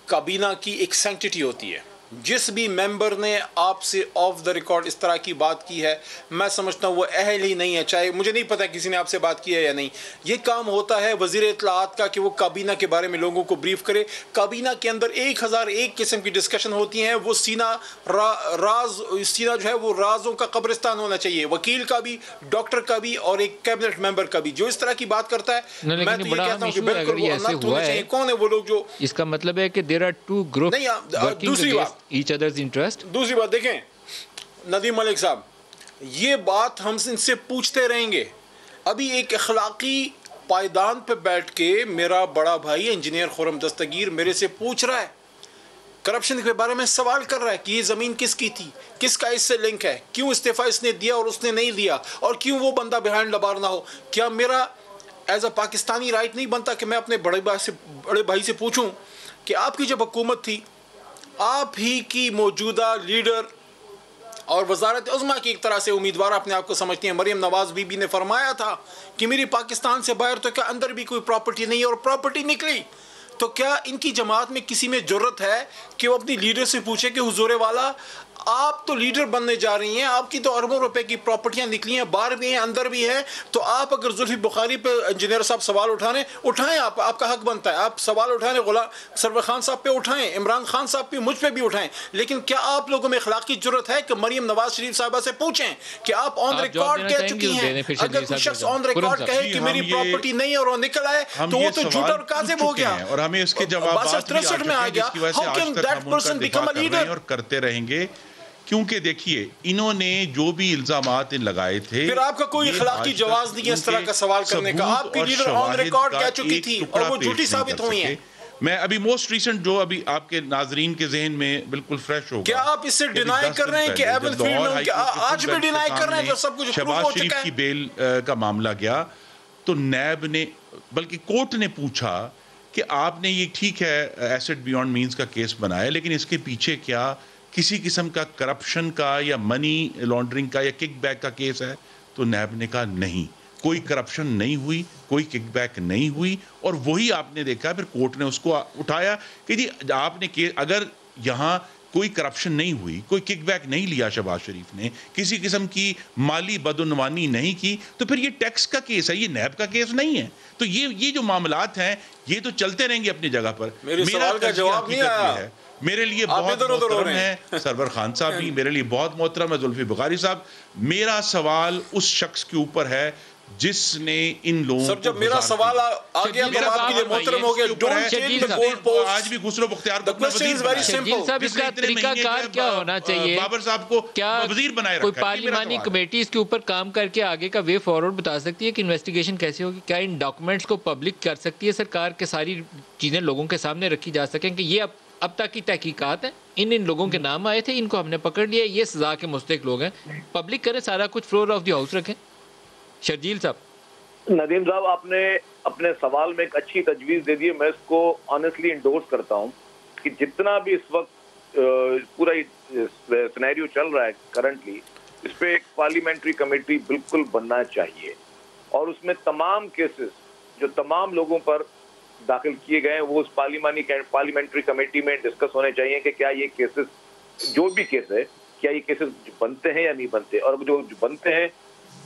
काबीना की एक सैंक्टिटी होती है। जिस भी मेंबर ने आपसे ऑफ द रिकॉर्ड इस तरह की बात की है, मैं समझता हूँ वो अहल ही नहीं है। चाहे मुझे नहीं पता किसी ने आपसे बात की है या नहीं। ये काम होता है वज़ीर इत्तलाआत का कि वो काबीना के बारे में लोगों को ब्रीफ करे। काबीना के अंदर 1001 किस्म की डिस्कशन होती हैं। वो सीना जो है वो राजों का कब्रिस्तान होना चाहिए, वकील का भी, डॉक्टर का भी और एक कैबिनेट मेंबर का भी। जो इस तरह की बात करता है, मैं तो ये कहता हूँ कि बिल्कुल वो अनर्थ होने चाहिए। कौन है वो लोग जो, इसका मतलब है कि देयर आर टू ग्रुप्स। दूसरी बात, each other's interest। दूसरी बात देखें नदीम मलिक साहब, ये बात हम इनसे पूछते रहेंगे। अभी एक अखलाकी पायदान पे बैठ के मेरा बड़ा भाई इंजीनियर खुर्रम दस्तगीर मेरे से पूछ रहा है, करप्शन के बारे में सवाल कर रहा है कि ये ज़मीन किसकी थी, किसका इससे लिंक है, क्यों इस्तीफा इसने दिया और उसने नहीं दिया, और क्यों वो बंदा बिहाइंड द बार ना हो। क्या मेरा एज अ पाकिस्तानी राइट नहीं बनता कि मैं अपने बड़े भाई से पूछूं कि आपकी जब हुकूमत थी, आप ही की मौजूदा लीडर और वजारत उज़्मा की एक तरह से उम्मीदवार अपने आप को समझती हैं, मरियम नवाज बीबी ने फरमाया था कि मेरी पाकिस्तान से बाहर तो क्या अंदर भी कोई प्रॉपर्टी नहीं है, और प्रॉपर्टी निकली। तो क्या इनकी जमात में किसी में ज़रूरत है कि वो अपनी लीडर से पूछे कि हुजूर वाला, आप तो लीडर बनने जा रही हैं, आपकी तो अरबों रुपए की प्रॉपर्टियां निकली हैं, बाहर भी हैं अंदर भी हैं, तो आप अगर जुल्फी बुखारी पे इंजीनियर साहब सवाल उठाएं, आपका हक बनता है, आप सवाल उठाएं, गुलाम सरवर खान साहब पे उठाएं, इमरान खान साहब पे, मुझ पे भी उठाएं। लेकिन क्या आप लोगों में अखलाकी जरूरत है कि मरियम नवाज शरीफ साहबा से पूछें कि आप ऑन रिकॉर्ड कह चुकी हैं, अगर कोई शख्स ऑन रिकॉर्ड कहे कि मेरी प्रॉपर्टी नहीं और वो निकल आए तो वो तो झूठा और काज़िब हो गया और हमें इसके जवाब 63 में आ गया। How can that person become a leader? और करते रहेंगे, क्योंकि देखिए इन्होंने जो भी इल्जामात लगाए थे, फिर आपका कोई इखलाकी जवाब नहीं है इस तरह का सवाल करने का। आपकी लीडर ऑन रिकॉर्ड कह चुकी थी और वो झूठी साबित हुई है। मैं अभी मोस्ट रिसेंट जो अभी आपके नाजरीन के जहन में बिल्कुल फ्रेश होगा, क्या आप इससे डिनाई कर रहे हैं कि एबल फील्ड आज भी डिनाई कर रहे हैं जब सब कुछ प्रूव हो चुका है? की बेल का मामला गया तो नैब ने, बल्कि कोर्ट ने पूछा कि आपने ये ठीक है एसेट बियॉन्ड मींस का केस बनाया, लेकिन इसके पीछे क्या किसी किस्म का करप्शन का या मनी लॉन्ड्रिंग का या किकबैक का केस है? तो नैब ने कहा नहीं, कोई करप्शन नहीं हुई, कोई किकबैक नहीं हुई। और वही आपने देखा, फिर कोर्ट ने उसको उठाया कि जी आपने अगर यहाँ कोई करप्शन नहीं हुई, कोई किकबैक नहीं लिया शहबाज शरीफ ने, किसी किस्म की माली बदउनवानी नहीं की, तो फिर ये टैक्स का केस है, ये नैब का केस नहीं है। तो ये जो मामलात हैं ये तो चलते रहेंगे अपनी जगह पर। मेरा का जवाब नहीं आया। मेरे लिए बहुत मोहतरम है सरवर खान साहब भी, मेरे लिए बहुत मोहतरम है जुल्फी बुखारी साहब। मेरा सवाल उस शख्स के ऊपर है जिसने इन लोगों सर, जब मेरा सवाल आ गया तो आपके लिए मोहतरम हो गया। Don't change the goal post. आज भी खुसरो बख्तियार को क्वेश्चन इज वेरी सिंपल साहब, इसका तरीकाकार क्या होना चाहिए? बाबर साहब को क्या वजीर बनाए रखा है? कोई पार्लिमानी कमेटी इसके ऊपर काम करके आगे का वे फॉरवर्ड बता सकती है कि इन्वेस्टिगेशन कैसे होगी? क्या इन डॉक्यूमेंट्स को पब्लिक कर सकती है सरकार के, सारी चीजें लोगों के सामने रखी जा सकें कि ये अब तक की तहकीकात है, इन लोगों के नाम आए थे, इनको हमने पकड़ लिया, ये सजा के मुस्तहिक लोग हैं, पब्लिक करें, सारा कुछ फ्लोर ऑफ द हाउस रखें। शर्जील साहब। नदीम साहब, आपने अपने सवाल में एक अच्छी तजवीज़ दे दी है, मैं इसको ऑनेस्टली इंडोर्स करता हूँ कि जितना भी इस वक्त पूरा सिनेरियो चल रहा है करंटली, इस पे एक पार्लियामेंट्री कमेटी बिल्कुल बनना चाहिए और उसमें तमाम केसेस जो तमाम लोगों पर दाखिल किए गए हैं वो उस पार्लियामेंट्री कमेटी में डिस्कस होने चाहिए कि क्या ये केसेस, जो भी केस है, क्या ये केसेस बनते हैं या नहीं बनते, और जो बनते हैं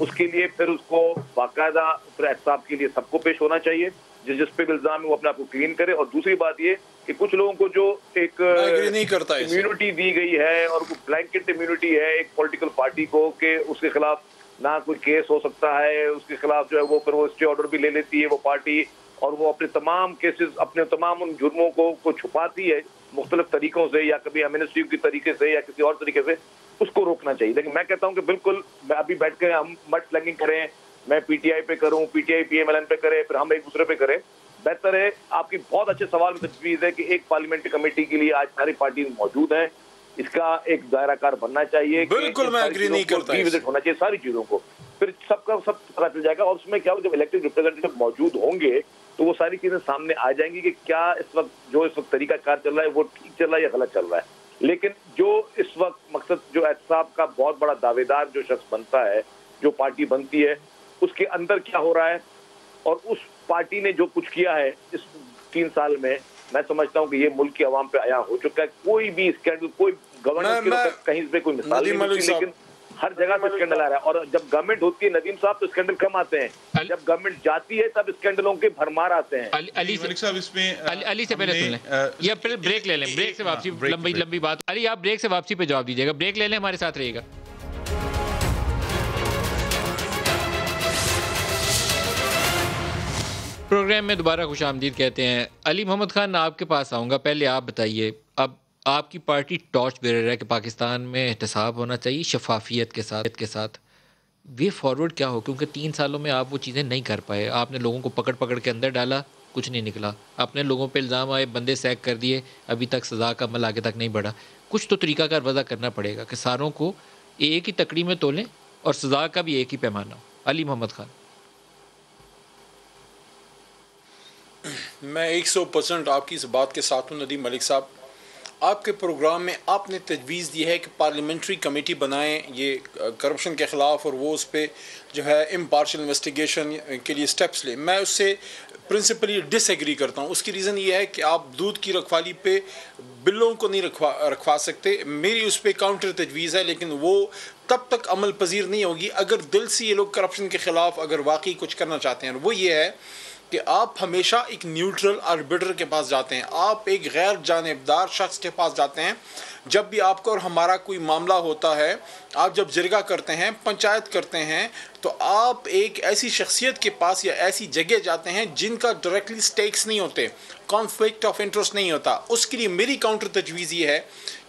उसके लिए फिर उसको बाकायदा फिर एहसाब के लिए सबको पेश होना चाहिए, जिस पे इल्जाम है वो अपने आप को क्लीन करे। और दूसरी बात ये कि कुछ लोगों को जो एक इम्यूनिटी दी गई है और ब्लैंकेट इम्यूनिटी है एक पॉलिटिकल पार्टी को कि उसके खिलाफ ना कोई केस हो सकता है, उसके खिलाफ जो है वो फिर वो स्टे ऑर्डर भी ले लेती है वो पार्टी, और वो अपने तमाम केसेस, अपने तमाम उन जुर्मों को छुपाती है मुख्तलिफ तरीकों से, या कभी एमनेस्टी के तरीके से या किसी और तरीके से, उसको रोकना चाहिए। लेकिन मैं कहता हूं कि बिल्कुल मैं अभी बैठ के हम मट स्लैंगिंग करें, मैं पीटीआई पे करूं, पीटीआई पीएमएलएन पे करे, फिर हम एक दूसरे पे करें, बेहतर है। आपकी बहुत अच्छे सवाल में तजवीज़ है कि एक पार्लियामेंट्री कमेटी के लिए आज सारी पार्टी मौजूद है, इसका एक दायराकार बनना चाहिए, बिल्कुल मैं एग्री नहीं करता, विजिट होना चाहिए सारी चीजों को, फिर सबका सब पता चल जाएगा। और उसमें क्या हो, जब इलेक्टेड रिप्रेजेंटेटिव मौजूद होंगे तो वो सारी चीजें सामने आ जाएंगी कि क्या इस वक्त तरीका कार चल रहा है वो ठीक चल रहा है या गलत चल रहा है। लेकिन जो इस वक्त मकसद जो एहतसाब का बहुत बड़ा दावेदार जो शख्स बनता है, जो पार्टी बनती है, उसके अंदर क्या हो रहा है और उस पार्टी ने जो कुछ किया है इस 3 साल में, मैं समझता हूं कि ये मुल्क की आवाम पे आया हो चुका है। कोई भी स्कैंडल, कोई गवर्नेंस के कहीं पे कोई मिसाल नहीं मिलती, लेकिन हर जगह पे स्कैंडल आ रहा है। और जब गवर्नमेंट होती है नदीम साहब तो स्कैंडल कम आते हैं, जब गवर्नमेंट जाती है तब स्कैंडलों के भरमार आते हैं। अली साहब इसमें अली से पहले सुन लें या फिर ब्रेक ले लें, ब्रेक से वापसी, लंबी बात। अली आप ब्रेक से वापसी पे जवाब दीजिएगा, ब्रेक ले लें, हमारे साथ रहिएगा। प्रोग्राम में दोबारा खुशामदीद कहते हैं। अली मोहम्मद खान, आपके पास आऊँगा, पहले आप बताइए, अब आपकी पार्टी टॉर्च बेरर है कि पाकिस्तान में एहतसाब होना चाहिए शफाफियत के साथ। वे फॉरवर्ड क्या हो, क्योंकि 3 सालों में आप वो चीज़ें नहीं कर पाए, आपने लोगों को पकड़ के अंदर डाला, कुछ नहीं निकला, आपने लोगों पे इल्ज़ाम आए, बंदे सैक कर दिए, अभी तक सज़ा का अमल आगे तक नहीं बढ़ा। कुछ तो तरीक़ाकार वज़ा करना पड़ेगा कि सारों को एक ही तकड़ी में तोलें और सज़ा का भी एक ही पैमाना हो। अली मोहम्मद खान। मैं 100% आपकी इस बात के साथ हूँ नदीम मलिक साहब। आपके प्रोग्राम में आपने तजवीज़ दी है कि पार्लियामेंट्री कमेटी बनाएं ये करप्शन के ख़िलाफ़ और वो उस पर जो है इम्पार्शल इन्वेस्टिगेशन के लिए स्टेप्स लें। मैं उससे प्रिंसिपली डिसएग्री करता हूँ। उसकी रीज़न ये है कि आप दूध की रखवाली पे बिल्लों को नहीं रखवा सकते। मेरी उस पर काउंटर तजवीज़ है, लेकिन वो तब तक अमल पजीर नहीं होगी अगर दिल से ये लोग करप्शन के ख़िलाफ़ अगर वाकई कुछ करना चाहते हैं। वो ये है कि आप हमेशा एक न्यूट्रल आर्बिटर के पास जाते हैं, आप एक गैर जानिबदार शख्स के पास जाते हैं। जब भी आपको और हमारा कोई मामला होता है, आप जब जिरगा करते हैं, पंचायत करते हैं, तो आप एक ऐसी शख्सियत के पास या ऐसी जगह जाते हैं जिनका डायरेक्टली स्टेक्स नहीं होते, कॉन्फ्लिक्ट ऑफ इंटरेस्ट नहीं होता। उसके लिए मेरी काउंटर तजवीज़ ये है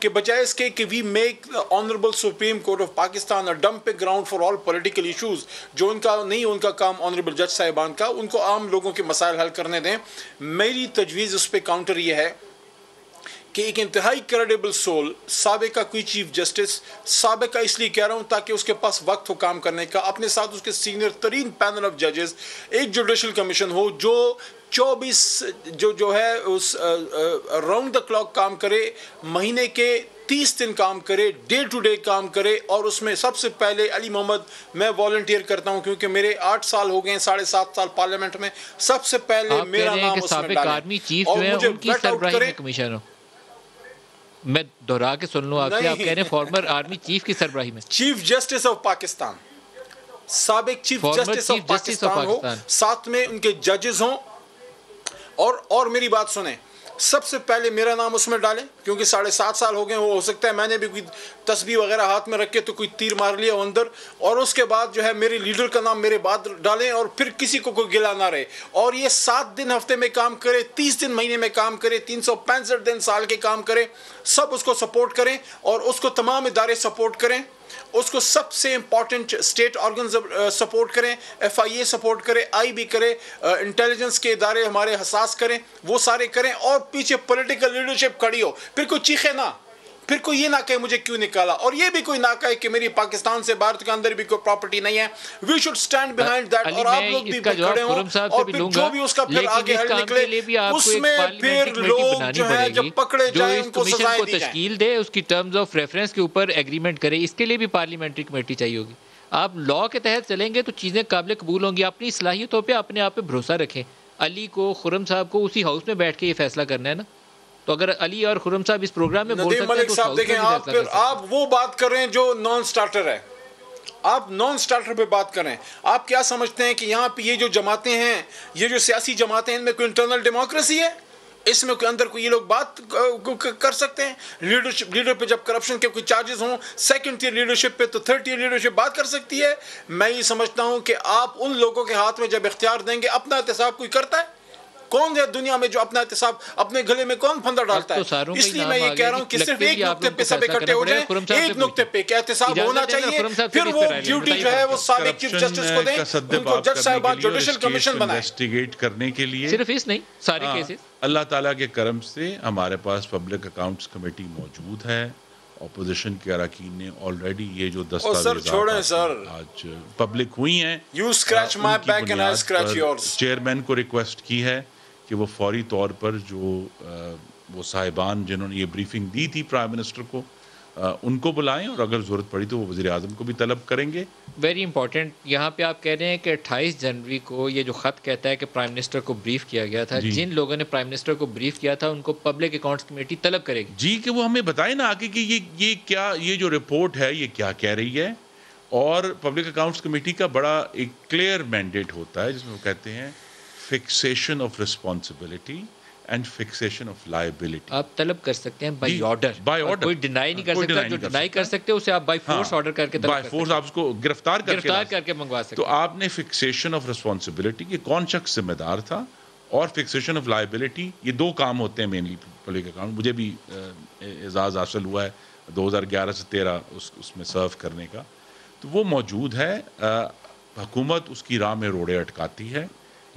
कि बजाय इसके कि we make honourable supreme court of Pakistan a dumping ground for all political issues, जो उनका नहीं, उनका काम ऑनरेबल जज साहिबान का, उनको आम लोगों के मसाइल हल करने दें। मेरी तजवीज़ उस पर काउंटर ये है कि एक इंतहाई क्रेडिबल सोल, साबिका कोई चीफ जस्टिस, साबिका इसलिए कह रहा हूँ ताकि उसके पास वक्त हो काम करने का, अपने साथ उसके सीनियर तरीन पैनल ऑफ जजेस, एक जुडिशल कमीशन हो जो 24 जो है उस राउंड द क्लॉक काम करे, महीने के 30 दिन काम करे, डे टू डे काम करे। और उसमें सबसे पहले अली मोहम्मद, मैं वॉलंटियर करता हूं क्योंकि मेरे 8 साल हो गए, 7.5 साल पार्लियामेंट में, सबसे पहले मेरा नाम उसमें डालें और मुझे वेट आउट करें। मैं दोहरा के सुन लूं आपसे, आप कह रहे हैं फॉर्मर आर्मी चीफ की सरबराही में चीफ जस्टिस ऑफ पाकिस्तान, साबिक चीफ जस्टिस ऑफ पाकिस्तान हो, साथ में उनके जजेस हों। और मेरी बात सुने, सबसे पहले मेरा नाम उसमें डालें क्योंकि 7.5 साल हो गए, वो हो सकता है मैंने भी कोई तस्बीह वगैरह हाथ में रख के तो कोई तीर मार लिया अंदर, और उसके बाद जो है मेरे लीडर का नाम मेरे बाद डालें और फिर किसी को कोई गिला ना रहे। और ये 7 दिन हफ्ते में काम करे, 30 दिन महीने में काम करे, 365 दिन साल के काम करे, सब उसको सपोर्ट करें और उसको तमाम इदारे सपोर्ट करें, उसको सबसे इंपॉर्टेंट स्टेट ऑर्गन सपोर्ट करें, FIA सपोर्ट करें, IB करे, इंटेलिजेंस के इदारे हमारे हसास करें, वो सारे करें और पीछे पॉलिटिकल लीडरशिप खड़ी हो। फिर कोई चीखे ना, फिर कोई ये ना कहे मुझे क्यों निकाला, और ये भी कोई ना कहे कि मेरी पाकिस्तान से भारत के अंदर भी कोई प्रॉपर्टी नहीं है। We should stand behind that, और आप लोग भी खड़े हों, और फिर जो भी उसका फिर आगे हल निकले उसमें फिर लोग जो है जब पकड़े जाए उनको सजाएं दी जाए। तश्कील दे, उसकी टर्म्स ऑफ रेफरेंस के ऊपर एग्रीमेंट करे, इसके लिए भी पार्लियामेंट्री कमेटी चाहिए होगी। आप लॉ के तहत चलेंगे तो चीज़ें काबिल कबूल होंगी। अपनी सलाहियतों पे अपने आप पे भरोसा रखें। अली को, खुर्रम साहब को उसी हाउस में बैठ के ये फैसला करना है ना, तो अगर अली और खुर्रम साहब इस प्रोग्राम में बोल सकते हैं तो साहब देखें, आप वो बात कर रहे हैं जो नॉन स्टार्टर है, आप नॉन स्टार्टर पे बात करें। आप क्या समझते हैं कि यहाँ पे ये जो जमातें हैं, ये जो सियासी जमातें हैं, इनमें कोई इंटरनल डेमोक्रेसी है? इसमें कोई अंदर कोई ये लोग बात कर सकते हैं? लीडर पे जब करप्शन के कोई चार्जेस हों, सेकंड टियर लीडरशिप पे तो थर्ड टियर लीडरशिप बात कर सकती है। मैं ये समझता हूं कि आप उन लोगों के हाथ में जब इख्तियार देंगे, अपना एहतसाब कोई करता है? कौन है दुनिया में जो अपना एहतसाब अपने गले में कौन फंदा डालता है? इसलिए मैं ये कह रहा हूं कि सिर्फ एक नुक्ते पे सब इकट्ठे हो जाए, एक नुक्ते पे क्या एहतसाब होना चाहिए, फिर वो ड्यूटी जो है वो साबिक चीफ जस्टिस को दें, उनको जज साहिबान जुडिशल कमीशन बनाएं इन्वेस्टिगेट करने के लिए। सिर्फ इस नहीं, सारे केसेस। अल्लाह ताला के करम से हमारे पास पब्लिक अकाउंट्स कमेटी मौजूद है। ऑपोजिशन के अरकान ने ऑलरेडी ये जो दस्तावेज़ आज पब्लिक हुई हैं, you scratch my back and I scratch yours, chairman को रिक्वेस्ट की है कि वो फौरी तौर पर जो वो साहिबान जिन्होंने ये ब्रीफिंग दी थी प्राइम मिनिस्टर को, उनको बुलाएं, और अगर ज़रूरत पड़ी तो वो वज़ीर आज़म को भी तलब करेंगे। वेरी इंपॉर्टेंट, यहाँ पे आप कह रहे हैं कि 28 जनवरी को ये जो ख़त कहता है कि प्राइम मिनिस्टर को ब्रीफ किया गया था, जिन लोगों ने प्राइम मिनिस्टर को ब्रीफ किया था उनको पब्लिक अकाउंट्स कमेटी तलब करेगी जी, कि वो हमें बताए ना आके कि ये क्या, ये जो रिपोर्ट है ये क्या कह रही है। और पब्लिक अकाउंट्स कमेटी का बड़ा एक क्लियर मैंडेट होता है जिसमें वो कहते हैं fixation of responsibility and fixation of liability. आप तलब कर सकते हैं बाय ऑर्डर, कोई डिनाई नहीं कर सकता। जो डिनाई कर सकते हैं उसे आप बाय फोर्स ऑर्डर करके तलब बाय फोर्स आप उसको गिरफ्तार करके मंगवा सकते हैं। तो आपने फिक्सेशन ऑफ रिस्पॉन्सिबिलिटी कि कौन शख्स जिम्मेदार था, और फिक्सेशन ऑफ लायबिलिटी, ये दो काम होते हैं मेनली पब्लिक अकाउंट। मुझे भी एजाज़ हासिल हुआ है 2011 से 13 उसमें सर्व करने का, तो वो मौजूद है। हुकूमत उसकी राह में रोड़े अटकाती है,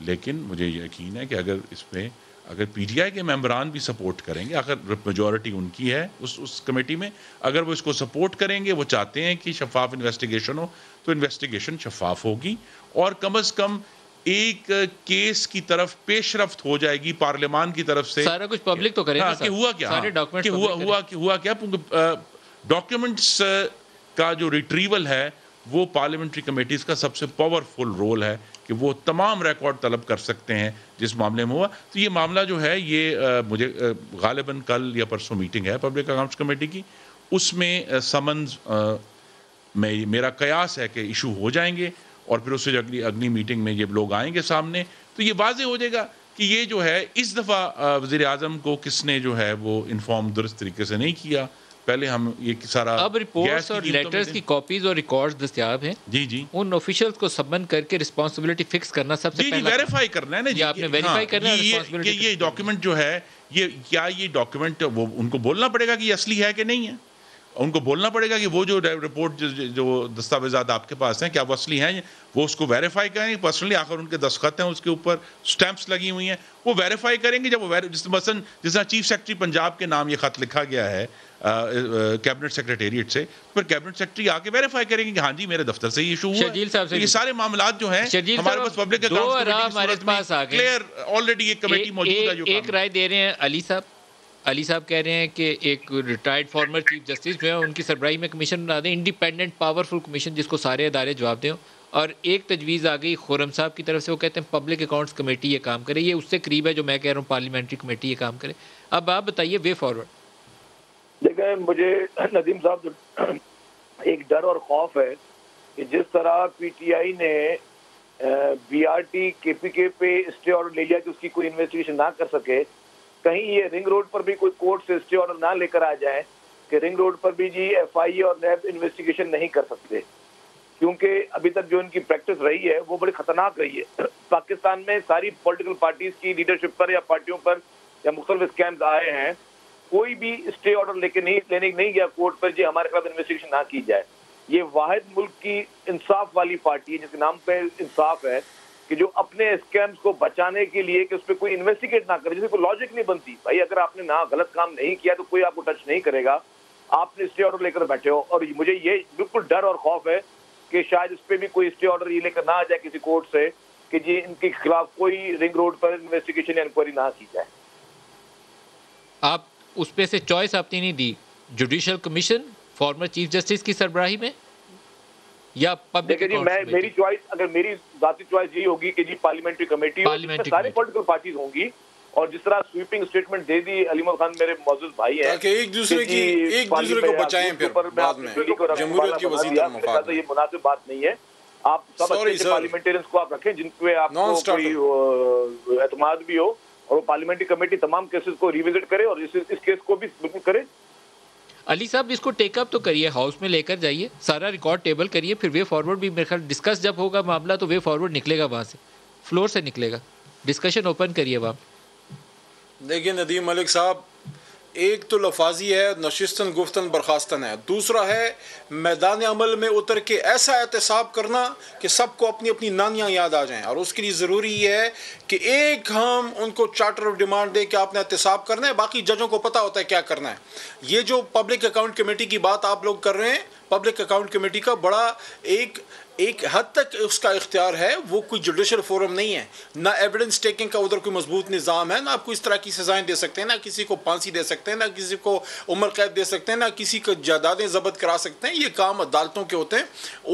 लेकिन मुझे यकीन है कि अगर इसमें अगर पीटीआई के मेंबरान भी सपोर्ट करेंगे, अगर मेजॉरिटी उनकी है उस कमेटी में, अगर वो इसको सपोर्ट करेंगे, वो चाहते हैं कि शफाफ इन्वेस्टिगेशन हो, तो इन्वेस्टिगेशन शफाफ होगी और कम से कम एक केस की तरफ पेशरफ्त हो जाएगी पार्लियामान की तरफ से। सारा कुछ पब्लिक तो करेगा। कि हुआ क्या, सारे डॉक्यूमेंट्स हुआ क्या, डॉक्यूमेंट्स का जो रिट्रीवल है वो पार्लियामेंट्री कमेटीज़ का सबसे पावरफुल रोल है कि वो तमाम रिकॉर्ड तलब कर सकते हैं जिस मामले में हुआ। तो ये मामला जो है ये मुझे गालिबन कल या परसों मीटिंग है पब्लिक अकाउंट्स कमेटी की, उसमें समन्स में मेरा कयास है कि इशू हो जाएंगे, और फिर उससे अगली मीटिंग में ये लोग आएंगे सामने, तो ये वाज़ेह हो जाएगा कि ये जो है इस दफ़ा वज़ीर आज़म को किसने जो है वो इन्फॉर्म दुरुस्त तरीके से नहीं किया। पहले हम ये सारा, अब रिपोर्ट्स और लेटर्स की कॉपीज और रिकॉर्ड्स दस्तियाब हैं जी, उन ऑफिशियल्स को सबमिट करके रिस्पांसिबिलिटी फिक्स करना सबसे पहले वेरीफाई करना है ना जी, आपने वेरीफाई करना है ये डॉक्यूमेंट जो है ये डॉक्यूमेंट वो उनको बोलना पड़ेगा कि ये असली है कि नहीं है। उनको बोलना पड़ेगा कि वो जो रिपोर्ट जो दस्तावेज़ात आपके पास हैं क्या वो असली हैं, वो उसको वेरीफाई करेंगे पर्सनली, आखिर उनके दस्तखत हैं उसके ऊपर, स्टैंप्स लगी हुई हैं, वो वेरीफाई करेंगे। जब वो जिस तरह चीफ सेक्रेटरी पंजाब के नाम ये खत लिखा गया है कैबिनेट सेक्रेटेरिएट से, फिर कैबिनेट सेक्रेटरी आके वेरीफाई करेंगे कि हाँ जी मेरे दफ्तर से ये इशू हुआ है। ये सारे मामला जो हैं हमारे पास पब्लिक अकाउंट्स क्लियर ऑलरेडी एक कमेटी मौजूद है। एक राय दे रहे हैं अली साहब कह रहे हैं कि एक रिटायर्ड फॉर्मर चीफ जस्टिस जो है उनकी सरबराही में कमीशन बना दें, इंडिपेंडेंट पावरफुल कमीशन जिसको सारे अदारे जवाब दें। और एक तजवीज़ आ गई खुर्रम साहब की तरफ से, वो कहते हैं पब्लिक अकाउंट्स कमेटी ये काम करे, ये उससे करीब है जो मैं कह रहा हूँ पार्लियामेंट्री कमेटी ये काम करे। अब आप बताइए वे फॉरवर्ड। देखिए मुझे नदीम साहब एक डर और खौफ है कि जिस तरह पीटीआई ने बीआरटी केपीके पे स्टे ऑर्डर ले लिया कि उसकी कोई इन्वेस्टिगेशन ना कर सके, कहीं ये रिंग रोड पर भी कोई कोर्ट से स्टे ऑर्डर ना लेकर आ जाए कि रिंग रोड पर भी जी एफआईए और नैब इन्वेस्टिगेशन नहीं कर सकते, क्योंकि अभी तक जो इनकी प्रैक्टिस रही है वो बड़ी खतरनाक रही है। पाकिस्तान में सारी पॉलिटिकल पार्टीज की लीडरशिप पर या पार्टियों पर या मुख्तलिफ स्कैम्स आए हैं, कोई भी स्टे ऑर्डर लेने नहीं गया कोर्ट पर जी हमारे खिलाफ इन्वेस्टिगेशन ना की जाए। ये वाहिद मुल्क की इंसाफ वाली पार्टी है जिसके नाम पे इंसाफ है कि जो अपने स्कैम्स को बचाने के लिए कि उस पर कोई इन्वेस्टिगेट ना करे, जिससे कोई लॉजिक नहीं बनती। भाई अगर आपने ना गलत काम नहीं किया तो कोई आपको टच नहीं करेगा। आपने स्टे ऑर्डर लेकर बैठे हो, और मुझे ये बिल्कुल डर और खौफ है कि शायद इस पे भी कोई स्टे ऑर्डर ये लेकर ना आ जाए किसी कोर्ट से कि जी इनके खिलाफ कोई रिंग रोड पर इन्वेस्टिगेशन या इंक्वायरी ना की जाए। आप उस पे से चॉइस आपने नहीं दी, judicial commission former chief justice की सरबराही में या पब्लिक? देखिए जी, मेरी चॉइस, अगर मेरी जाती चॉइस यही होगी कि जी पार्लियामेंट्री कमेटी, सारी पॉलिटिकल पार्टीज होंगी, और जिस तरह स्वीपिंग स्टेटमेंट दे दी अलीमत खान मेरे मौजूद भाई हैं कि एक दूसरे को बचाएं फिर बाद में जमहूरियत की वज़ीर मुखालिफ, ये मुनासिब बात नहीं है। आप सब अच्छे पार्लियामेंटेरियंस को आप रखें जिनपे आपको कोई एतमाद भी हो, और वो पार्लियामेंट्री कमेटी तमाम केसेस को रिविजिट करे और इस केस को भी बिल्कुल करे। अली साहब इसको टेकअप तो करिए, हाउस में लेकर जाइए, सारा रिकॉर्ड टेबल करिए, फिर वे फॉरवर्ड भी मेरे ख्याल डिस्कस जब होगा मामला तो वे फॉरवर्ड निकलेगा, वहाँ से फ्लोर से निकलेगा, डिस्कशन ओपन करिए वहाँ। देखिए नदीम मलिक साहब, एक तो लफाजी है, नशिस्तन गुफ्तन बर्खास्तन है, दूसरा है मैदान अमल में उतर के ऐसा एहतसाब करना कि सबको अपनी अपनी नानियाँ याद आ जाएं, और उसके लिए ज़रूरी है कि एक हम उनको चार्टर ऑफ डिमांड दे कि आपने एहतसाब करना है, बाकी जजों को पता होता है क्या करना है। ये जो पब्लिक अकाउंट कमेटी की बात आप लोग कर रहे हैं, पब्लिक अकाउंट कमेटी का बड़ा एक हद तक उसका इख्तियार है, वो कोई जुडिशल फोरम नहीं है, ना एविडेंस टेकिंग का उधर कोई मजबूत निज़ाम है, ना आप कोई इस तरह की सजाएं दे सकते हैं, ना किसी को फांसी दे सकते हैं, ना किसी को उम्र कैद दे सकते हैं, ना किसी को जायदादें जब्त करा सकते हैं। ये काम अदालतों के होते हैं,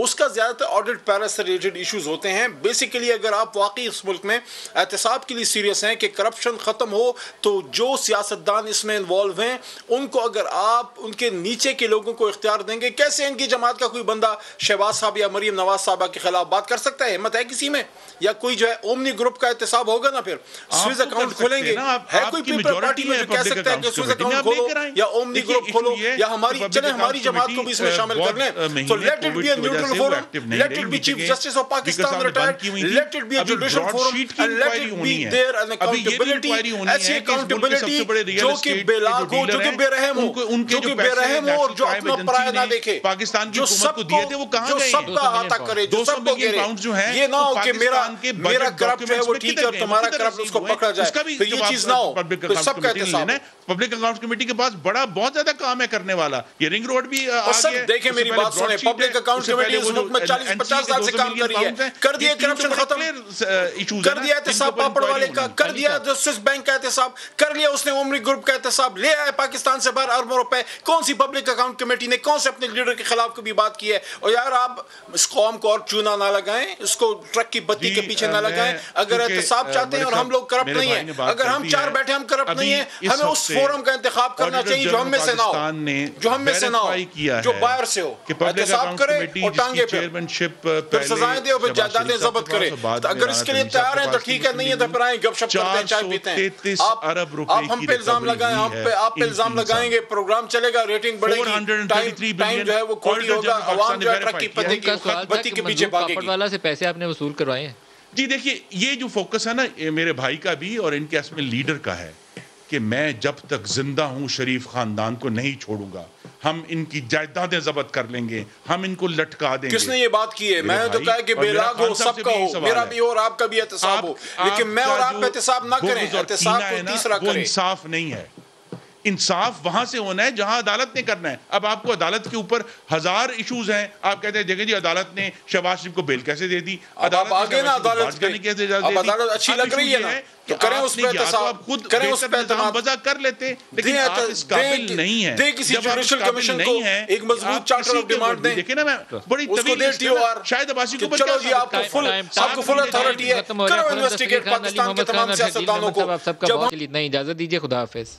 उसका ज़्यादातर ऑडिट पैलेस से रिलेटेड इशूज़ होते हैं। बेसिकली अगर आप वाकई इस मुल्क में एहतसाब के लिए सीरियस हैं कि करप्शन ख़त्म हो, तो जो सियासतदान इसमें इन्वॉल्व हैं उनको अगर आप उनके नीचे के लोगों को इख्तियार देंगे, कैसे इनकी जमात का कोई बंदा शहबाज साहब या मरीम नवाज साहबा के खिलाफ बात कर सकता है? हिम्मत है किसी में? या कोई जो है ओमनी ग्रुप का एहतसाब होगा ना, फिर स्विस अकाउंट खोलेंगे, है कोई पीपल पार्टी में कह सकता है कि स्विस अकाउंट खोलो या ओमनी ग्रुप खोलो, या हमारी चले हमारी जमात को भी इसमें शामिल कर लें, तो let it be a neutral forum, let it be chief justice of Pakistan retired, let it be a judicial forum and let it be there an accountability, ऐसी अकाउंटेबिलिटी जो कि बेलाग हो, जो कि बेरहम हो, जो कि बेरहम हो और जो अपना पराया ना देखे, पाकिस्तान की हुकूमत को दिए थे वो कहां गए? सबका अहाता करे, जो सबको घेरे, ये ना हो कि मेरा करप्ट है वो ठीक है और तुम्हारा करप्ट उसको पकड़ा जाए, फिर ये चीज ना हो, तो सबका एहतसाब है। पब्लिक अकाउंट्स कमेटी के पास बहुत ज्यादा काम है करने वाला। ये रिंग रोड भी आ गया। देखिए मेरी बात सुने, पब्लिक अकाउंट कमेटी इस मुल्क में 40-50 साल से काम कर रही है, कर दिया करप्शन खत्म, कर दिया एहतसाब पापड़ वाले का, कर दिया स्विस बैंक का एहतसाब, कर लिया उसने ओमनी ग्रुप का एहतसाब, ले आए पाकिस्तान से बाहर अरबों रुपए। कौन सी पब्लिक अकाउंट कमेटी ने कौन से अपने लीडर के खिलाफ कभी बात की है? और यार आप इस कौम को और चूना ना लगाएं, इसको ट्रक की बत्ती के पीछे ना लगाएं। अगर एहतसाब चाहते हैं और हम लोग करप्ट नहीं है, अगर हम चार बैठे हम करप्ट नहीं है, हमें उस फोरम का इंतखाब करना चाहिए जो हम में से ना हो, जो हम में से ना हो, जो बाहर से हो, एहतसाब करे और टांगे फिर सजाएं दे और फिर जायदादें जब्त करे। तो अगर इसके लिए तैयार हैं तो ठीक है, नहीं है तो फिर आए गपशप करते हैं, चाय पीते हैं। आप हम पे इल्जाम लगाएं, आप पे इल्जाम लगाएंगे, प्रोग्राम चलेगा, रेटिंग बढ़ेगी, टाइम जो है वो खोटी होगा, आवाम जो है ट्रक की बत्ती के पीछे भागेगी। वाला से पैसे आपने वसूल करवाए हैं? जी देखिए, ये जो फोकस है ना मेरे भाई का भी और इनके असम लीडर का है कि मैं जब तक जिंदा हूं शरीफ खानदान को नहीं छोड़ूंगा, हम इनकी जायदादें जब्त कर लेंगे, हम इनको लटका देंगे। किसने ये बात की है? मैंने तो कहा कि बेलाग हो, सबका हो, मेरा भी हो और आपका भी एहतसाब हो, लेकिन मैं और आप एहतसाब ना करें, एहतसाब को तीसरा करें। इंसाफ नहीं है। इंसाफ वहां से होना है जहां अदालत ने करना है। अब आपको अदालत के ऊपर 1000 इश्यूज हैं, आप कहते हैं देखिए जी अदालत ने शहबाज शरीफ को बेल कैसे दे दी, अदालत आगे ना अदालत कैसे अब अदालत अच्छी लग रही है ना, तो करें उस पे एहतसाब, खुद करें उस पे एहतमाद वजह कर लेते, लेकिन आप इस काबिल नहीं है। दे किसी जुडिशियल कमीशन को एक मजबूत चार्टर ऑफ डिमांड दें। देखिए ना, मैं बड़ी उसको दे टीओआर, शायद अब्बासी को चलो जी आपको फुल अथॉरिटी है, करो इन्वेस्टिगेट पाकिस्तान के तमाम सियासतदानों को। सबका बहुत इतना इजाजत दीजिए, खुदा हाफिज।